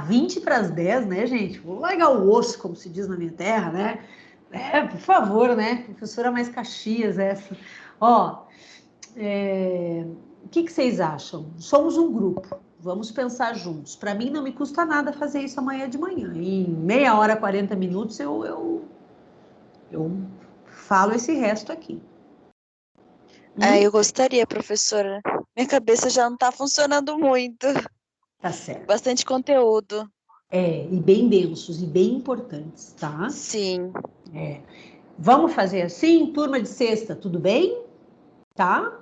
Speaker 1: 20 para as 10, né, gente? Vou largar o osso, como se diz na minha terra, né? Por favor, né? Professora mais Caxias essa. Ó, o que vocês acham? Somos um grupo, vamos pensar juntos. Para mim não me custa nada fazer isso amanhã de manhã. Em meia hora, 40 minutos, eu falo esse resto aqui.
Speaker 7: Eu gostaria, professora. Minha cabeça já não está funcionando muito.
Speaker 1: Tá certo.
Speaker 7: Bastante conteúdo.
Speaker 1: E bem densos e bem importantes, tá?
Speaker 7: Sim.
Speaker 1: Vamos fazer assim, turma de sexta, tudo bem? Tá?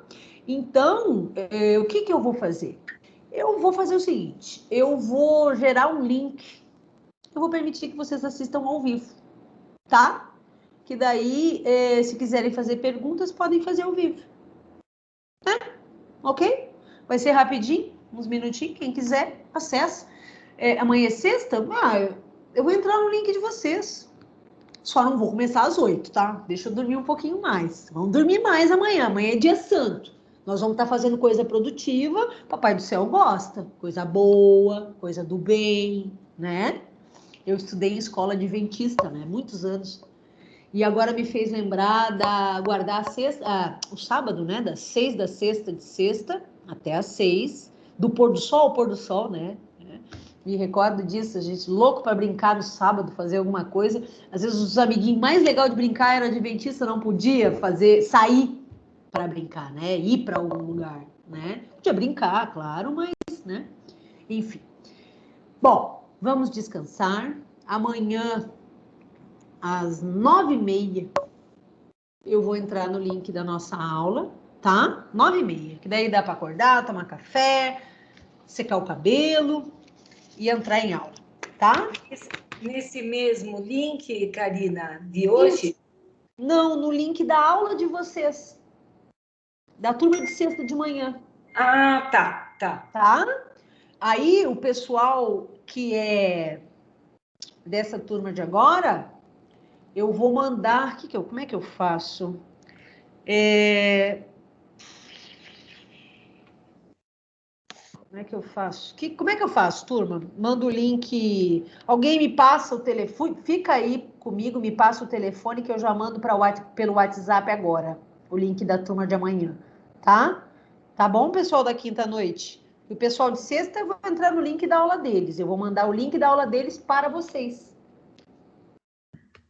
Speaker 1: Então, o que eu vou fazer? Eu vou fazer o seguinte, eu vou gerar um link, eu vou permitir que vocês assistam ao vivo, tá? Que daí, se quiserem fazer perguntas, podem fazer ao vivo. Né? Ok? Vai ser rapidinho, uns minutinhos, quem quiser, acessa. Amanhã é sexta? Eu vou entrar no link de vocês. Só não vou começar às 8, tá? Deixa eu dormir um pouquinho mais. Vamos dormir mais amanhã. Amanhã é dia santo. Nós vamos estar fazendo coisa produtiva. Papai do céu gosta. Coisa boa, coisa do bem, né? Eu estudei em escola adventista, né? Muitos anos. E agora me fez lembrar guardar o sábado, né? Das 6 da sexta de sexta até às 6. Do pôr do sol ao pôr do sol, né? Me recordo disso, a gente louco para brincar no sábado, fazer alguma coisa. Às vezes os amiguinhos mais legal de brincar era adventista, não podia sair para brincar, né? Ir para algum lugar, né? Podia brincar, claro, mas, né? Enfim. Bom, vamos descansar. Amanhã, às 9h30, eu vou entrar no link da nossa aula, tá? 9h30, que daí dá para acordar, tomar café, secar o cabelo e entrar em aula, tá?
Speaker 8: Nesse mesmo link, Karina, de hoje?
Speaker 1: Isso. Não, no link da aula de vocês. Da turma de sexta de manhã.
Speaker 8: Tá.
Speaker 1: Tá? Aí, o pessoal que é dessa turma de agora, eu vou mandar... Como é que eu faço? Como é que eu faço? Como é que eu faço, turma? Manda o link. Alguém me passa o telefone. Fica aí comigo, me passa o telefone que eu já mando pelo WhatsApp agora. O link da turma de amanhã. Tá? Tá bom, pessoal da quinta-noite? E o pessoal de sexta, eu vou entrar no link da aula deles. Eu vou mandar o link da aula deles para vocês.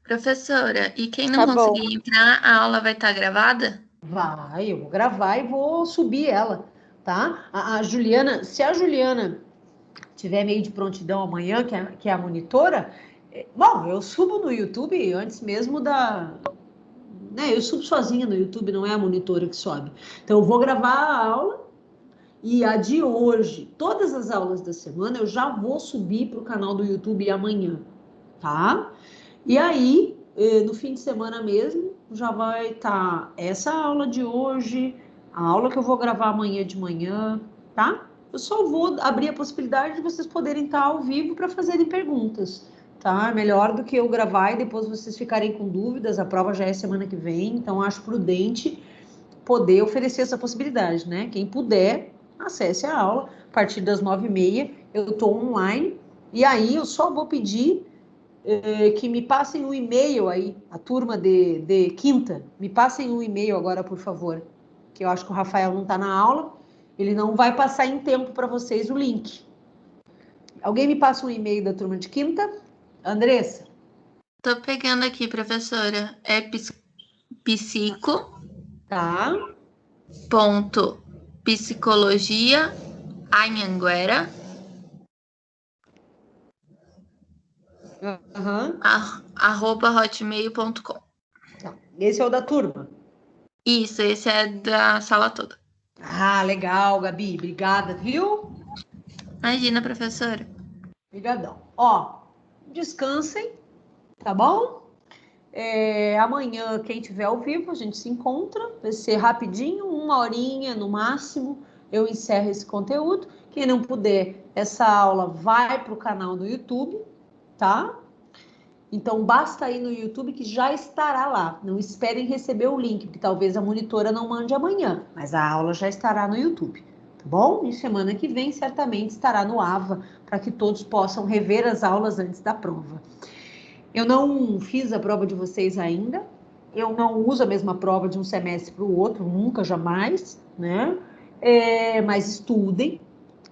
Speaker 9: Professora, e quem não conseguir entrar, a aula vai estar gravada?
Speaker 1: Vai, eu vou gravar e vou subir ela. Tá? A Juliana, se a Juliana tiver meio de prontidão amanhã, que é a monitora, bom, eu subo no YouTube antes mesmo né, eu subo sozinha no YouTube, não é a monitora que sobe. Então, eu vou gravar a aula e a de hoje, todas as aulas da semana, eu já vou subir para o canal do YouTube amanhã, tá? E aí, no fim de semana mesmo, já vai estar essa aula de hoje, a aula que eu vou gravar amanhã de manhã, tá? Eu só vou abrir a possibilidade de vocês poderem estar ao vivo para fazerem perguntas, tá? É melhor do que eu gravar e depois vocês ficarem com dúvidas, a prova já é semana que vem, então acho prudente poder oferecer essa possibilidade, né? Quem puder, acesse a aula, a partir das 9h30, eu estou online, e aí eu só vou pedir que me passem um e-mail aí, a turma de quinta, me passem um e-mail agora, por favor, que eu acho que o Rafael não está na aula, ele não vai passar em tempo para vocês o link. Alguém me passa um e-mail da turma de quinta? Andressa?
Speaker 9: Tô pegando aqui, professora. É psico.
Speaker 1: Tá.
Speaker 9: Ponto psicologia Anhanguera @hotmail.com.
Speaker 1: Tá. Esse é o da turma?
Speaker 9: Isso, esse é da sala toda.
Speaker 1: Ah, legal, Gabi. Obrigada, viu?
Speaker 9: Imagina, professora.
Speaker 1: Obrigadão. Ó, descansem, tá bom? Amanhã, quem tiver ao vivo, a gente se encontra. Vai ser rapidinho, 1 horinha no máximo. Eu encerro esse conteúdo. Quem não puder, essa aula vai para o canal do YouTube, tá? Então, basta ir no YouTube que já estará lá. Não esperem receber o link, porque talvez a monitora não mande amanhã, mas a aula já estará no YouTube, tá bom? E semana que vem, certamente, estará no AVA, para que todos possam rever as aulas antes da prova. Eu não fiz a prova de vocês ainda, eu não uso a mesma prova de um semestre para o outro, nunca, jamais, né? Mas estudem,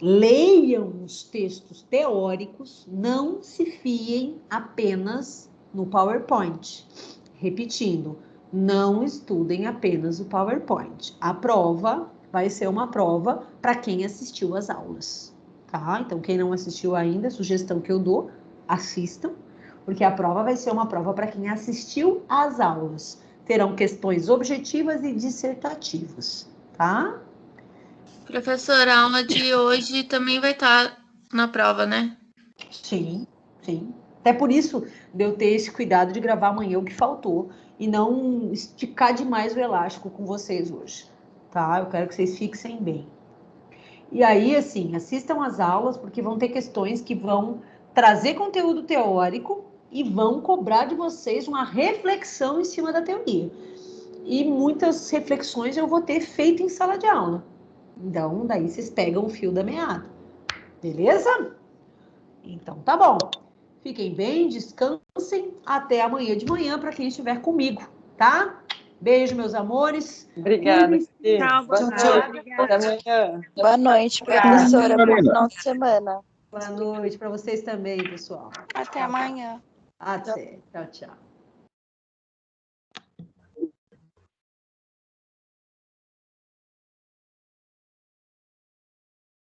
Speaker 1: leiam os textos teóricos, não se fiem apenas no PowerPoint. Repetindo, não estudem apenas o PowerPoint. A prova vai ser uma prova para quem assistiu às aulas, tá? Então, quem não assistiu ainda, sugestão que eu dou, assistam, porque a prova vai ser uma prova para quem assistiu às aulas. Terão questões objetivas e dissertativas, tá?
Speaker 9: Professora, a aula de hoje também vai estar na prova, né?
Speaker 1: Sim, sim. Até por isso de eu ter esse cuidado de gravar amanhã o que faltou e não esticar demais o elástico com vocês hoje, tá? Eu quero que vocês fixem bem. E aí, assim, assistam às aulas, porque vão ter questões que vão trazer conteúdo teórico e vão cobrar de vocês uma reflexão em cima da teoria. E muitas reflexões eu vou ter feito em sala de aula. Então, daí vocês pegam o fio da meada. Beleza? Então, tá bom. Fiquem bem, descansem. Até amanhã de manhã para quem estiver comigo, tá? Beijo, meus amores.
Speaker 4: Obrigada.
Speaker 8: Tchau, boa tarde.
Speaker 4: Até amanhã.
Speaker 7: Boa noite, professora. Bom final de semana.
Speaker 1: Boa noite para vocês também, pessoal.
Speaker 2: Até amanhã.
Speaker 1: Até. Tchau, tchau.